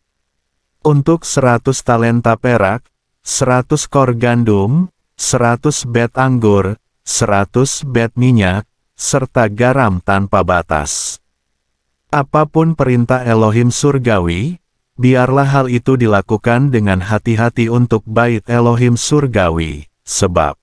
Untuk 100 talenta perak, 100 kor gandum, 100 bet anggur, 100 bet minyak, serta garam tanpa batas. Apapun perintah Elohim surgawi, biarlah hal itu dilakukan dengan hati-hati untuk bait Elohim surgawi, sebab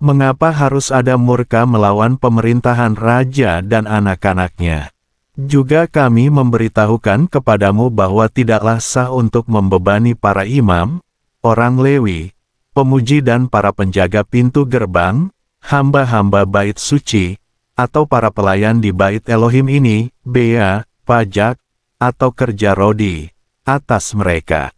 mengapa harus ada murka melawan pemerintahan raja dan anak-anaknya? Juga kami memberitahukan kepadamu bahwa tidaklah sah untuk membebani para imam, orang Lewi, pemuji dan para penjaga pintu gerbang, hamba-hamba bait suci, atau para pelayan di bait Elohim ini, bea, pajak, atau kerja rodi, atas mereka.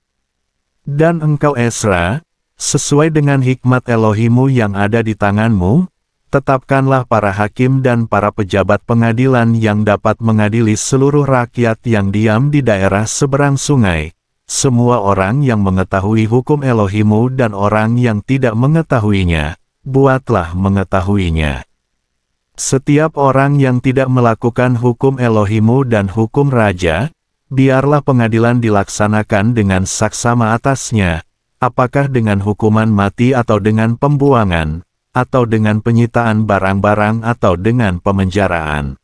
Dan engkau Ezra, sesuai dengan hikmat Elohimu yang ada di tanganmu, tetapkanlah para hakim dan para pejabat pengadilan yang dapat mengadili seluruh rakyat yang diam di daerah seberang sungai, semua orang yang mengetahui hukum Elohimu dan orang yang tidak mengetahuinya, buatlah mengetahuinya. Setiap orang yang tidak melakukan hukum Elohimu dan hukum raja, biarlah pengadilan dilaksanakan dengan saksama atasnya, apakah dengan hukuman mati atau dengan pembuangan, atau dengan penyitaan barang-barang atau dengan pemenjaraan.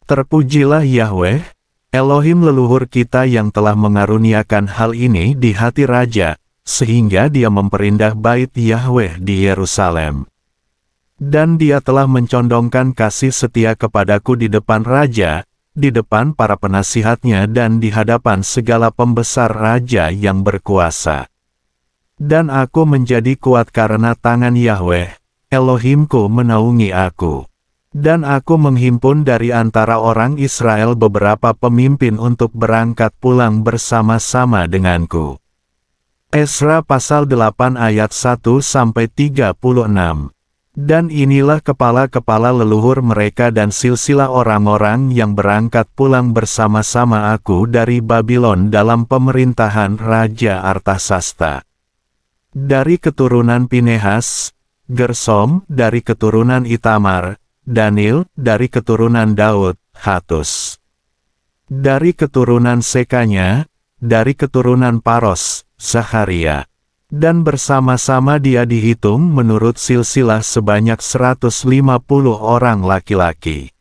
Terpujilah Yahweh, Elohim leluhur kita yang telah mengaruniakan hal ini di hati raja, sehingga dia memperindah bait Yahweh di Yerusalem. Dan dia telah mencondongkan kasih setia kepadaku di depan raja, di depan para penasihatnya dan di hadapan segala pembesar raja yang berkuasa. Dan aku menjadi kuat karena tangan Yahweh, Elohimku menaungi aku. Dan aku menghimpun dari antara orang Israel beberapa pemimpin untuk berangkat pulang bersama-sama denganku. Ezra pasal 8 ayat 1-36. Dan inilah kepala-kepala leluhur mereka dan silsilah orang-orang yang berangkat pulang bersama-sama aku dari Babylon dalam pemerintahan Raja Artasasta. Dari keturunan Pinehas, Gersom dari keturunan Itamar, Danil dari keturunan Daud, Hatus. Dari keturunan Sekanya, dari keturunan Paros, Zaharia. Dan bersama-sama dia dihitung menurut silsilah sebanyak 150 orang laki-laki.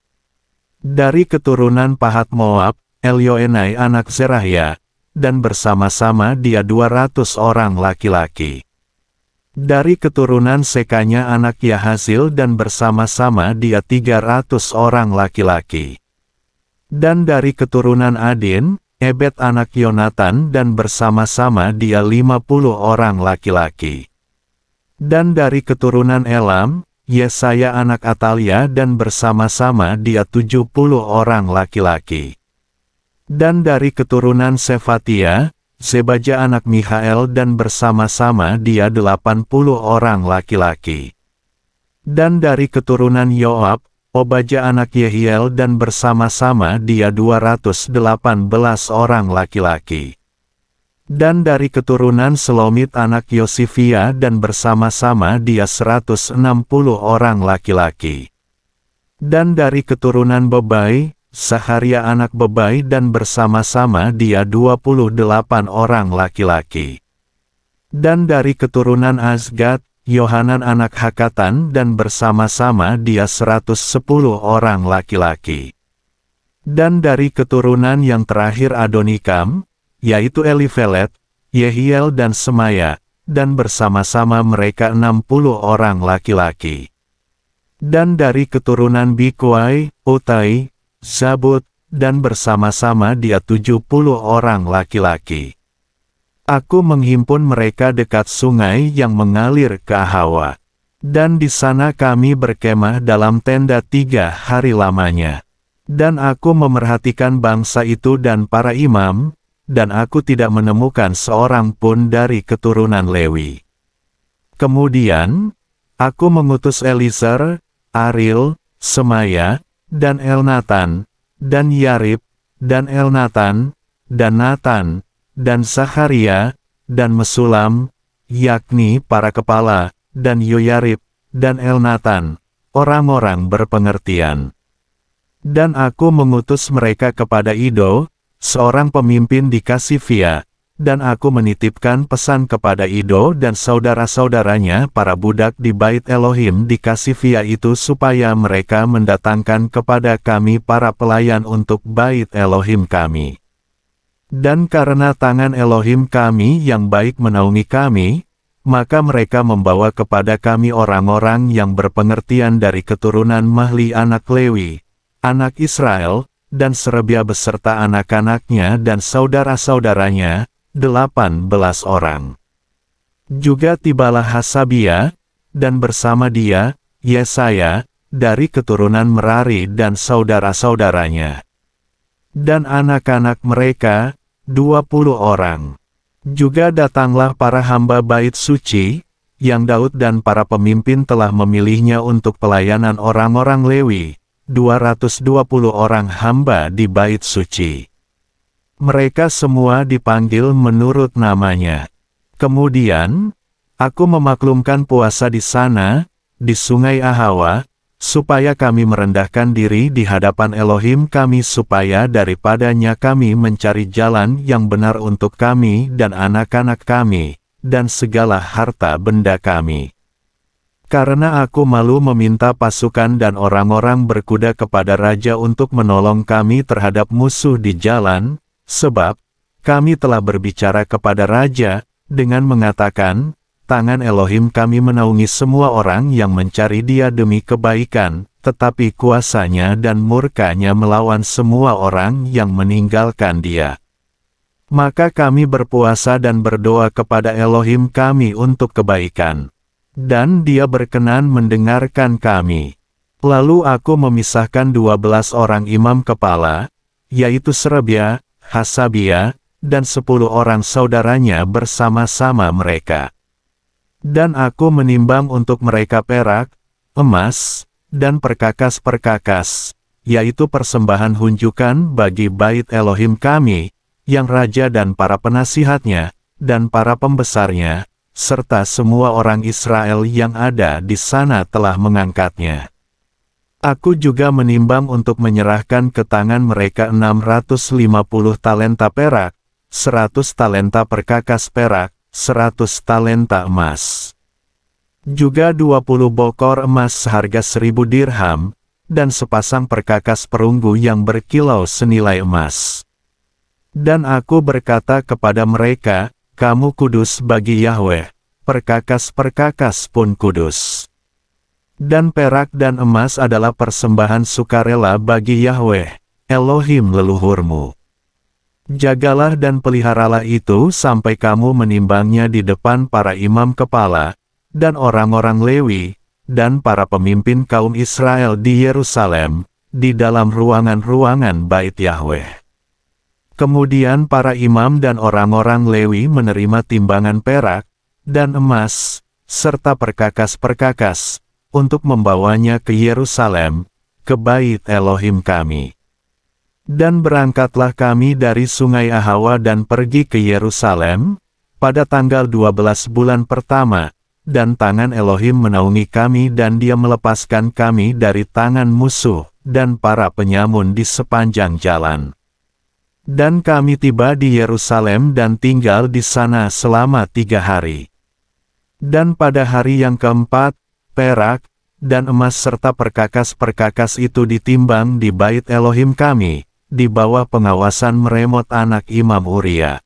Dari keturunan Pahat Moab, Elioenai anak Zerahia, dan bersama-sama dia 200 orang laki-laki. Dari keturunan Sekanya anak Yahazil dan bersama-sama dia 300 orang laki-laki. Dan dari keturunan Adin, Ebed anak Yonatan dan bersama-sama dia 50 orang laki-laki. Dan dari keturunan Elam, Yesaya anak Atalia dan bersama-sama dia 70 orang laki-laki. Dan dari keturunan Sefatia, Zebaja anak Mihael dan bersama-sama dia 80 orang laki-laki. Dan dari keturunan Yoab, Obaja anak Yehiel dan bersama-sama dia 218 orang laki-laki. Dan dari keturunan Selomit anak Yosifia dan bersama-sama dia 160 orang laki-laki. Dan dari keturunan Bebai, Saharia anak Bebai dan bersama-sama dia 28 orang laki-laki. Dan dari keturunan Azgad, Yohanan anak Hakatan dan bersama-sama dia 110 orang laki-laki. Dan dari keturunan yang terakhir Adonikam, yaitu Elifelet, Yehiel dan Semaya, dan bersama-sama mereka 60 orang laki-laki. Dan dari keturunan Bikwai, Utai, Zabud, dan bersama-sama dia 70 orang laki-laki. Aku menghimpun mereka dekat sungai yang mengalir ke Hawa. Dan di sana kami berkemah dalam tenda 3 hari lamanya. Dan aku memerhatikan bangsa itu dan para imam, dan aku tidak menemukan seorang pun dari keturunan Lewi. Kemudian, aku mengutus Eliezer, Aril, Semaya, dan Elnatan, dan Yarib, dan Elnatan, dan Natan, dan Zaharia, dan Mesulam, yakni para kepala, dan Yoyarib, dan Elnatan, orang-orang berpengertian. Dan aku mengutus mereka kepada Ido, seorang pemimpin di Kasifia, dan aku menitipkan pesan kepada Ido dan saudara-saudaranya para budak di Bait Elohim di Kasifia itu supaya mereka mendatangkan kepada kami para pelayan untuk Bait Elohim kami. Dan karena tangan Elohim kami yang baik menaungi kami, maka mereka membawa kepada kami orang-orang yang berpengertian dari keturunan Mahli anak Lewi, anak Israel, dan Serebia beserta anak-anaknya dan saudara-saudaranya, 18 orang. Juga tibalah Hasabia, dan bersama dia, Yesaya, dari keturunan Merari dan saudara-saudaranya. Dan anak-anak mereka, 20 orang. Juga datanglah para hamba bait suci, yang Daud dan para pemimpin telah memilihnya untuk pelayanan orang-orang Lewi, 220 orang hamba di bait suci. Mereka semua dipanggil menurut namanya. Kemudian, aku memaklumkan puasa di sana, di sungai Ahawa, supaya kami merendahkan diri di hadapan Elohim kami supaya daripadanya kami mencari jalan yang benar untuk kami dan anak-anak kami, dan segala harta benda kami. Karena aku malu meminta pasukan dan orang-orang berkuda kepada raja untuk menolong kami terhadap musuh di jalan, sebab kami telah berbicara kepada raja, dengan mengatakan, tangan Elohim kami menaungi semua orang yang mencari dia demi kebaikan, tetapi kuasanya dan murkanya melawan semua orang yang meninggalkan dia. Maka kami berpuasa dan berdoa kepada Elohim kami untuk kebaikan. Dan dia berkenan mendengarkan kami. Lalu aku memisahkan 12 orang imam kepala, yaitu Serebia, Hasabia, dan 10 orang saudaranya bersama-sama mereka. Dan aku menimbang untuk mereka perak, emas, dan perkakas-perkakas, yaitu persembahan hunjukan bagi bait Elohim kami, yang raja dan para penasihatnya, dan para pembesarnya, serta semua orang Israel yang ada di sana telah mengangkatnya. Aku juga menimbang untuk menyerahkan ke tangan mereka 650 talenta perak, 100 talenta perkakas perak, 100 talenta emas. Juga 20 bokor emas seharga 1000 dirham, dan sepasang perkakas perunggu yang berkilau senilai emas. Dan aku berkata kepada mereka, kamu kudus bagi Yahweh, perkakas-perkakas pun kudus. Dan perak dan emas adalah persembahan sukarela bagi Yahweh, Elohim leluhurmu. Jagalah dan peliharalah itu sampai kamu menimbangnya di depan para imam kepala, dan orang-orang Lewi, dan para pemimpin kaum Israel di Yerusalem, di dalam ruangan-ruangan Bait Yahweh. Kemudian para imam dan orang-orang Lewi menerima timbangan perak, dan emas, serta perkakas-perkakas, untuk membawanya ke Yerusalem, ke Bait Elohim kami. Dan berangkatlah kami dari Sungai Ahawa dan pergi ke Yerusalem, pada tanggal 12 bulan pertama, dan tangan Elohim menaungi kami dan Dia melepaskan kami dari tangan musuh, dan para penyamun di sepanjang jalan. Dan kami tiba di Yerusalem dan tinggal di sana selama 3 hari. Dan pada hari yang keempat, perak, dan emas serta perkakas-perkakas itu ditimbang di Bait Elohim kami, di bawah pengawasan Meremot anak Imam Uria.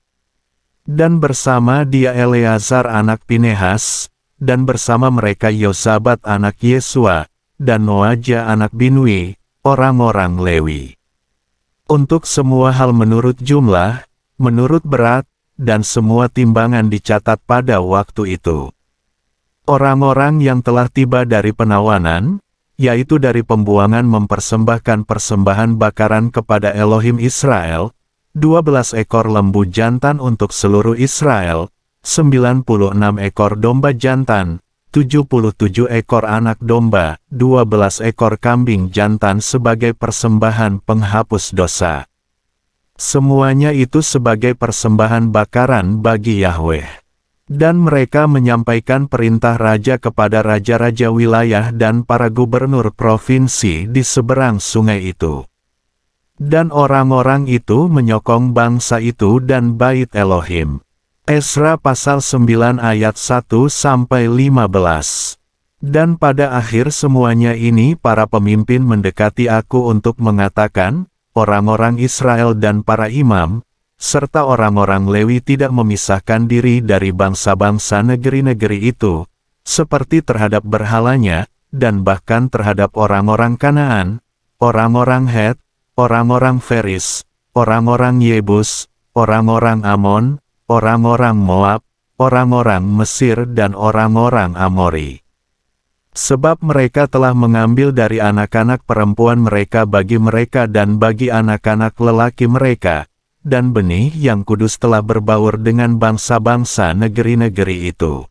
Dan bersama dia Eleazar anak Pinehas, dan bersama mereka Yosabat anak Yesua, dan Noaja anak Binui, orang-orang Lewi. Untuk semua hal menurut jumlah, menurut berat, dan semua timbangan dicatat pada waktu itu. Orang-orang yang telah tiba dari penawanan, yaitu dari pembuangan mempersembahkan persembahan bakaran kepada Elohim Israel, 12 ekor lembu jantan untuk seluruh Israel, 96 ekor domba jantan, 77 ekor anak domba, 12 ekor kambing jantan sebagai persembahan penghapus dosa. Semuanya itu sebagai persembahan bakaran bagi Yahweh. Dan mereka menyampaikan perintah raja kepada raja-raja wilayah dan para gubernur provinsi di seberang sungai itu. Dan orang-orang itu menyokong bangsa itu dan Bait Elohim. Esra pasal 9 ayat 1-15. Dan pada akhir semuanya ini para pemimpin mendekati aku untuk mengatakan, orang-orang Israel dan para imam, serta orang-orang Lewi tidak memisahkan diri dari bangsa-bangsa negeri-negeri itu, seperti terhadap berhalanya, dan bahkan terhadap orang-orang Kanaan, orang-orang Het, orang-orang Feris, orang-orang Yebus, orang-orang Amon, orang-orang Moab, orang-orang Mesir dan orang-orang Amori. Sebab mereka telah mengambil dari anak-anak perempuan mereka bagi mereka dan bagi anak-anak lelaki mereka, dan benih yang kudus telah berbaur dengan bangsa-bangsa negeri-negeri itu.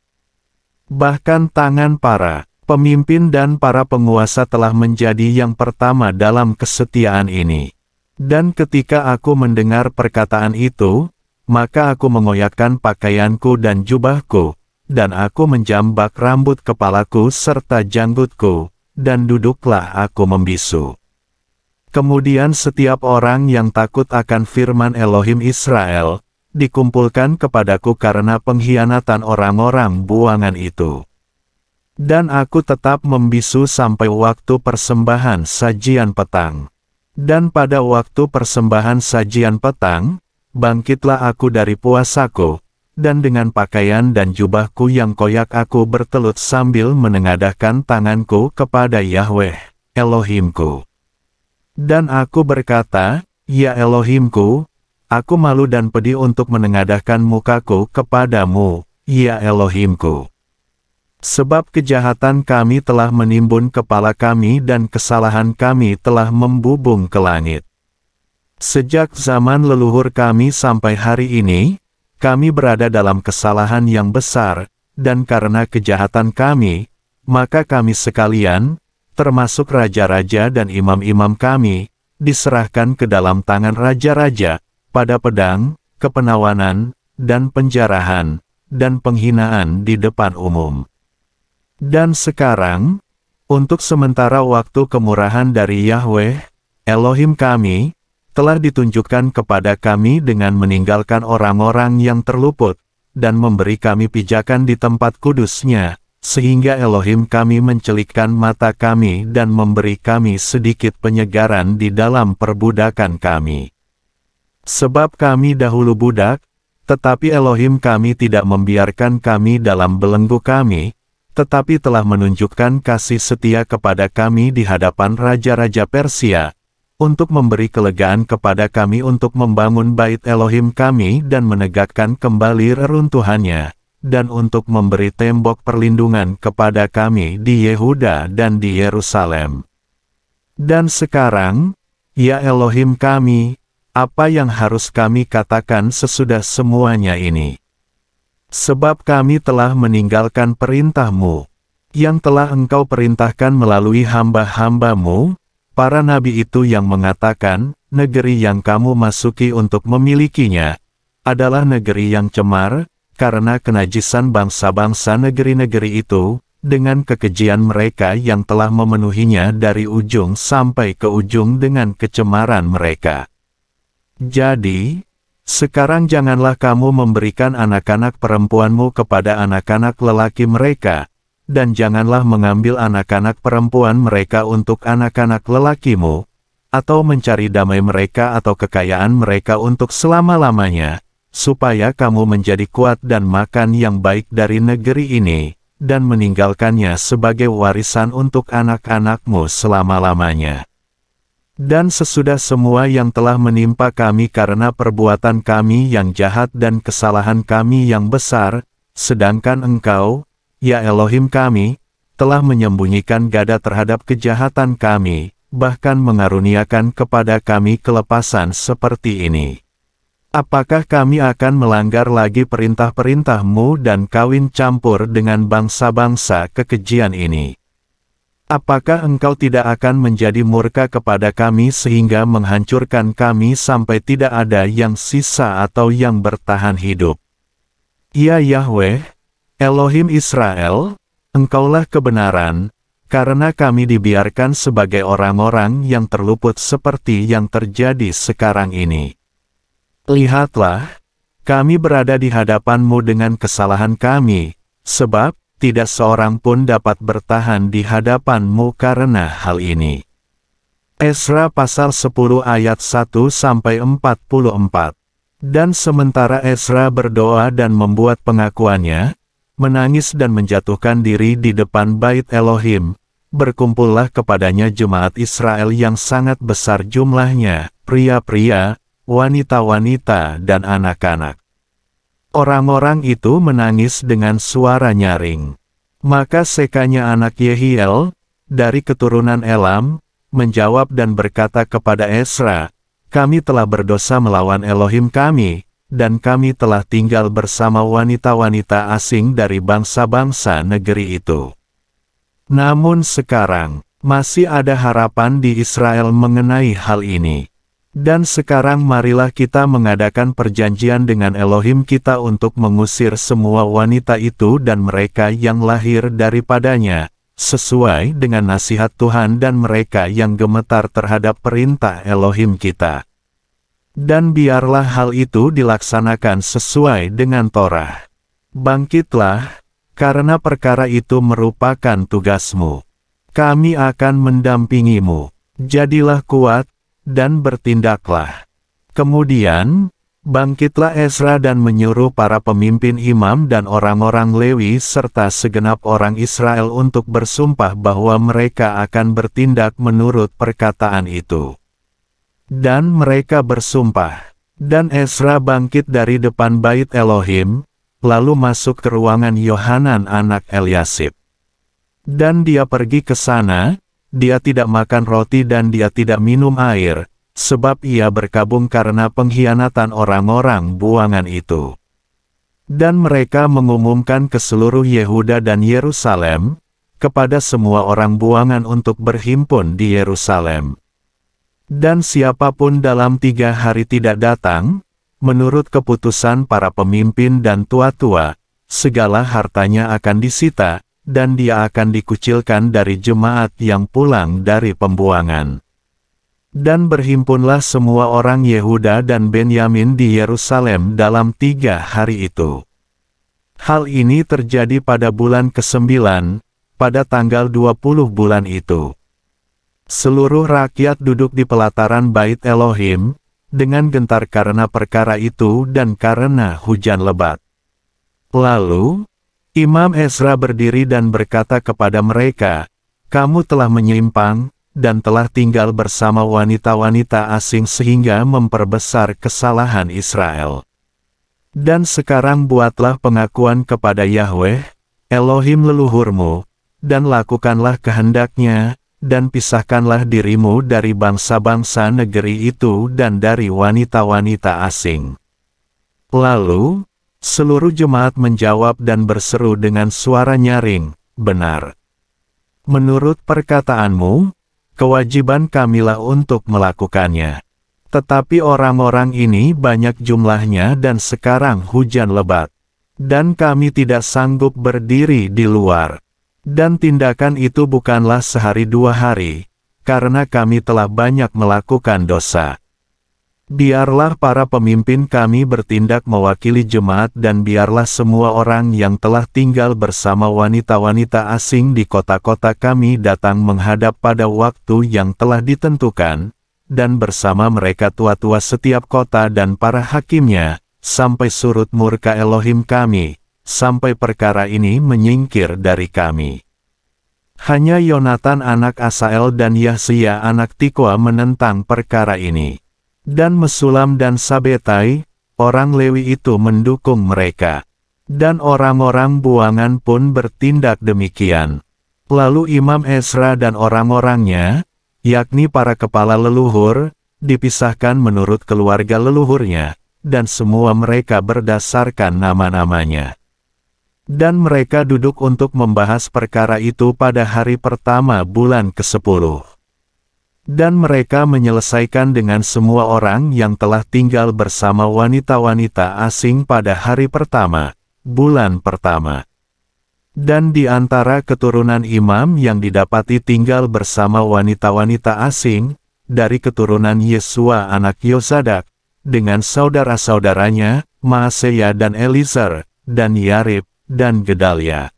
Bahkan tangan para pemimpin dan para penguasa telah menjadi yang pertama dalam kesetiaan ini. Dan ketika aku mendengar perkataan itu, maka aku mengoyakkan pakaianku dan jubahku, dan aku menjambak rambut kepalaku serta janggutku, dan duduklah aku membisu. Kemudian setiap orang yang takut akan firman Elohim Israel, dikumpulkan kepadaku karena pengkhianatan orang-orang buangan itu. Dan aku tetap membisu sampai waktu persembahan sajian petang. Dan pada waktu persembahan sajian petang, bangkitlah aku dari puasaku, dan dengan pakaian dan jubahku yang koyak aku bertelut sambil menengadahkan tanganku kepada Yahweh, Elohimku. Dan aku berkata, ya Elohimku, aku malu dan pedih untuk menengadahkan mukaku kepadamu, ya Elohimku. Sebab kejahatan kami telah menimbun kepala kami dan kesalahan kami telah membubung ke langit. Sejak zaman leluhur kami sampai hari ini, kami berada dalam kesalahan yang besar, dan karena kejahatan kami, maka kami sekalian, termasuk raja-raja dan imam-imam kami, diserahkan ke dalam tangan raja-raja, pada pedang, kepenawanan, dan penjarahan, dan penghinaan di depan umum. Dan sekarang, untuk sementara waktu kemurahan dari Yahweh, Elohim kami, telah ditunjukkan kepada kami dengan meninggalkan orang-orang yang terluput, dan memberi kami pijakan di tempat kudusnya, sehingga Elohim kami mencelikkan mata kami dan memberi kami sedikit penyegaran di dalam perbudakan kami. Sebab kami dahulu budak, tetapi Elohim kami tidak membiarkan kami dalam belenggu kami, tetapi telah menunjukkan kasih setia kepada kami di hadapan raja-raja Persia, untuk memberi kelegaan kepada kami untuk membangun bait Elohim kami dan menegakkan kembali reruntuhannya, dan untuk memberi tembok perlindungan kepada kami di Yehuda dan di Yerusalem. Dan sekarang, ya Elohim kami, apa yang harus kami katakan sesudah semuanya ini? Sebab kami telah meninggalkan perintah-Mu, yang telah Engkau perintahkan melalui hamba-hamba-Mu, para nabi itu yang mengatakan, negeri yang kamu masuki untuk memilikinya, adalah negeri yang cemar, karena kenajisan bangsa-bangsa negeri-negeri itu, dengan kekejian mereka yang telah memenuhinya dari ujung sampai ke ujung dengan kecemaran mereka. Jadi, sekarang janganlah kamu memberikan anak-anak perempuanmu kepada anak-anak lelaki mereka, dan janganlah mengambil anak-anak perempuan mereka untuk anak-anak lelakimu, atau mencari damai mereka atau kekayaan mereka untuk selama-lamanya, supaya kamu menjadi kuat dan makan yang baik dari negeri ini, dan meninggalkannya sebagai warisan untuk anak-anakmu selama-lamanya. Dan sesudah semua yang telah menimpa kami karena perbuatan kami yang jahat dan kesalahan kami yang besar, sedangkan Engkau, ya Elohim kami, telah menyembunyikan gada terhadap kejahatan kami, bahkan mengaruniakan kepada kami kelepasan seperti ini. Apakah kami akan melanggar lagi perintah-perintah-Mu dan kawin campur dengan bangsa-bangsa kekejian ini? Apakah Engkau tidak akan menjadi murka kepada kami sehingga menghancurkan kami sampai tidak ada yang sisa atau yang bertahan hidup? Ya Yahweh, Elohim Israel, Engkaulah kebenaran, karena kami dibiarkan sebagai orang-orang yang terluput seperti yang terjadi sekarang ini. Lihatlah, kami berada di hadapan-Mu dengan kesalahan kami, sebab tidak seorang pun dapat bertahan di hadapan-Mu karena hal ini. Esra pasal 10 ayat 1-44. Dan sementara Esra berdoa dan membuat pengakuannya, menangis dan menjatuhkan diri di depan bait Elohim, berkumpullah kepadanya jemaat Israel yang sangat besar jumlahnya, pria-pria, wanita-wanita dan anak-anak. Orang-orang itu menangis dengan suara nyaring. Maka Sekanya anak Yehiel, dari keturunan Elam, menjawab dan berkata kepada Esra, kami telah berdosa melawan Elohim kami, dan kami telah tinggal bersama wanita-wanita asing dari bangsa-bangsa negeri itu. Namun sekarang, masih ada harapan di Israel mengenai hal ini. Dan sekarang marilah kita mengadakan perjanjian dengan Elohim kita untuk mengusir semua wanita itu dan mereka yang lahir daripadanya, sesuai dengan nasihat Tuhan dan mereka yang gemetar terhadap perintah Elohim kita. Dan biarlah hal itu dilaksanakan sesuai dengan Torah. Bangkitlah, karena perkara itu merupakan tugasmu. Kami akan mendampingimu. Jadilah kuat, dan bertindaklah. Kemudian, bangkitlah Esra dan menyuruh para pemimpin imam dan orang-orang Lewi serta segenap orang Israel untuk bersumpah bahwa mereka akan bertindak menurut perkataan itu. Dan mereka bersumpah. Dan Esra bangkit dari depan bait Elohim, lalu masuk ke ruangan Yohanan anak Eliasib. Dan dia pergi ke sana. Dia tidak makan roti dan dia tidak minum air, sebab ia berkabung karena pengkhianatan orang-orang buangan itu. Dan mereka mengumumkan ke seluruh Yehuda dan Yerusalem, kepada semua orang buangan untuk berhimpun di Yerusalem. Dan siapapun dalam 3 hari tidak datang, menurut keputusan para pemimpin dan tua-tua, segala hartanya akan disita, dan dia akan dikucilkan dari jemaat yang pulang dari pembuangan. Dan berhimpunlah semua orang Yehuda dan Benyamin di Yerusalem dalam 3 hari itu. Hal ini terjadi pada bulan ke-9, pada tanggal 20 bulan itu. Seluruh rakyat duduk di pelataran bait Elohim, dengan gentar karena perkara itu dan karena hujan lebat. Lalu, Imam Esra berdiri dan berkata kepada mereka, kamu telah menyimpang, dan telah tinggal bersama wanita-wanita asing sehingga memperbesar kesalahan Israel. Dan sekarang buatlah pengakuan kepada Yahweh, Elohim leluhurmu, dan lakukanlah kehendaknya, dan pisahkanlah dirimu dari bangsa-bangsa negeri itu dan dari wanita-wanita asing. Lalu, seluruh jemaat menjawab dan berseru dengan suara nyaring, benar. Menurut perkataanmu, kewajiban kamilah untuk melakukannya. Tetapi orang-orang ini banyak jumlahnya dan sekarang hujan lebat. Dan kami tidak sanggup berdiri di luar. Dan tindakan itu bukanlah sehari dua hari, karena kami telah banyak melakukan dosa. Biarlah para pemimpin kami bertindak mewakili jemaat dan biarlah semua orang yang telah tinggal bersama wanita-wanita asing di kota-kota kami datang menghadap pada waktu yang telah ditentukan, dan bersama mereka tua-tua setiap kota dan para hakimnya, sampai surut murka Elohim kami, sampai perkara ini menyingkir dari kami. Hanya Yonatan anak Asael dan Yahsia anak Tikwa menentang perkara ini. Dan Mesulam dan Sabetai, orang Lewi itu mendukung mereka. Dan orang-orang buangan pun bertindak demikian. Lalu Imam Ezra dan orang-orangnya, yakni para kepala leluhur, dipisahkan menurut keluarga leluhurnya, dan semua mereka berdasarkan nama-namanya. Dan mereka duduk untuk membahas perkara itu pada hari pertama bulan ke-10. Dan mereka menyelesaikan dengan semua orang yang telah tinggal bersama wanita-wanita asing pada hari pertama, bulan pertama. Dan di antara keturunan imam yang didapati tinggal bersama wanita-wanita asing, dari keturunan Yesua anak Yosadak, dengan saudara-saudaranya, Maaseya dan Eliezer, dan Yarib, dan Gedalia.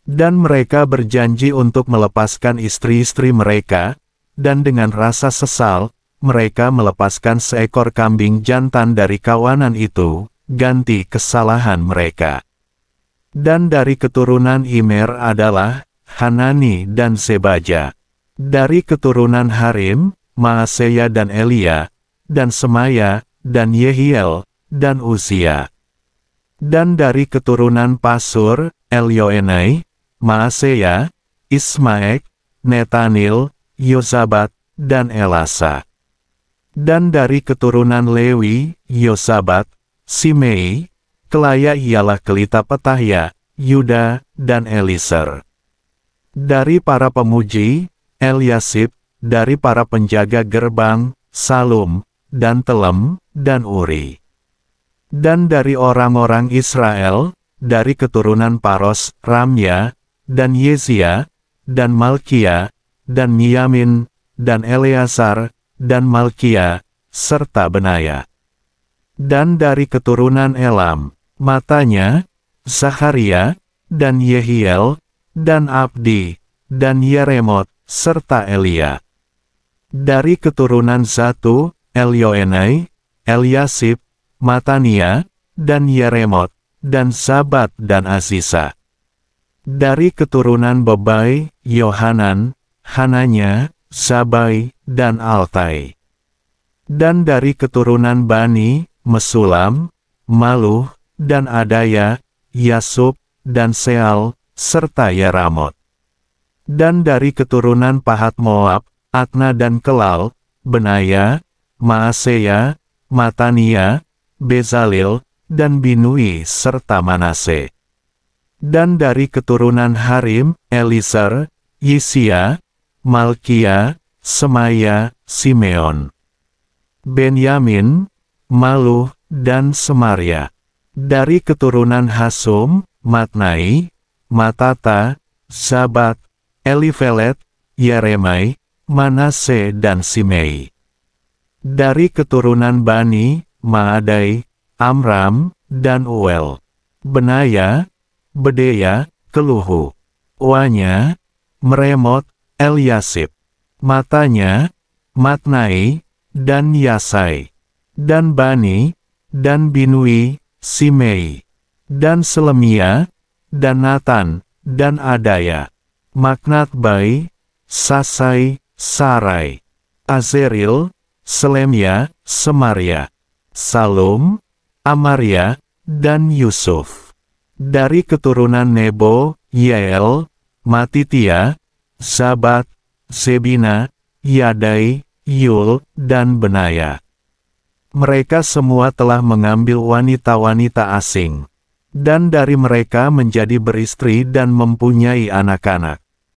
Dan mereka berjanji untuk melepaskan istri-istri mereka, dan dengan rasa sesal, mereka melepaskan seekor kambing jantan dari kawanan itu, ganti kesalahan mereka. Dan dari keturunan Imer adalah Hanani dan Sebaja. Dari keturunan Harim, Maaseya dan Elia, dan Semaya, dan Yehiel, dan Uzia. Dan dari keturunan Pasur, Elioenai, Maaseya, Ismaek, Netanil, Yosabat, dan Elasa. Dan dari keturunan Lewi, Yosabat, Simei, Kelaya ialah Kelita Petahya, Yuda, dan Eliezer. Dari para pemuji, Eliasib, dari para penjaga gerbang, Salum, dan Telem, dan Uri. Dan dari orang-orang Israel, dari keturunan Paros, Ramya, dan Yezia, dan Malkia, dan Miyamin, dan Eleazar, dan Malkia, serta Benaya. Dan dari keturunan Elam, matanya, Zaharia, dan Yehiel, dan Abdi, dan Yeremot, serta Elia. Dari keturunan Zatu, Elioenai, Eliasib, Matania, dan Yeremot, dan Zabat dan Azisa. Dari keturunan Bebai, Yohanan, Hananya, Zabai, dan Altai. Dan dari keturunan Bani, Mesulam, Maluh, dan Adaya, Yasub, dan Seal, serta Yeramot. Dan dari keturunan Pahat Moab, Atna dan Kelal, Benaya, Maaseya, Matania, Bezalil, dan Binui serta Manase. Dan dari keturunan Harim, Eliezer, Yisia, Malkia, Semaya, Simeon, Benyamin, Maluh, dan Semaria. Dari keturunan Hasum, Matnai, Matata, Zabat, Elifelet, Yeremai, Manase dan Simei. Dari keturunan Bani, Maadai, Amram, dan Uel. Benaya, Bedeya, Keluhu. Uanya, Meremot, Eliasib. Matanya, Matnai, dan Yasai. Dan Bani, dan Binui, Simei. Dan Selemia, dan Natan, dan Adaya. Maknatbai, Sasai, Sarai, Azeril, Selemia, Semaria, Salum, Amaria, dan Yusuf. Dari keturunan Nebo, Yeel, Matitia, Zabat, Zebina, Yadai, Yul, dan Benaya. Mereka semua telah mengambil wanita-wanita asing, dan dari mereka menjadi beristri dan mempunyai anak-anak.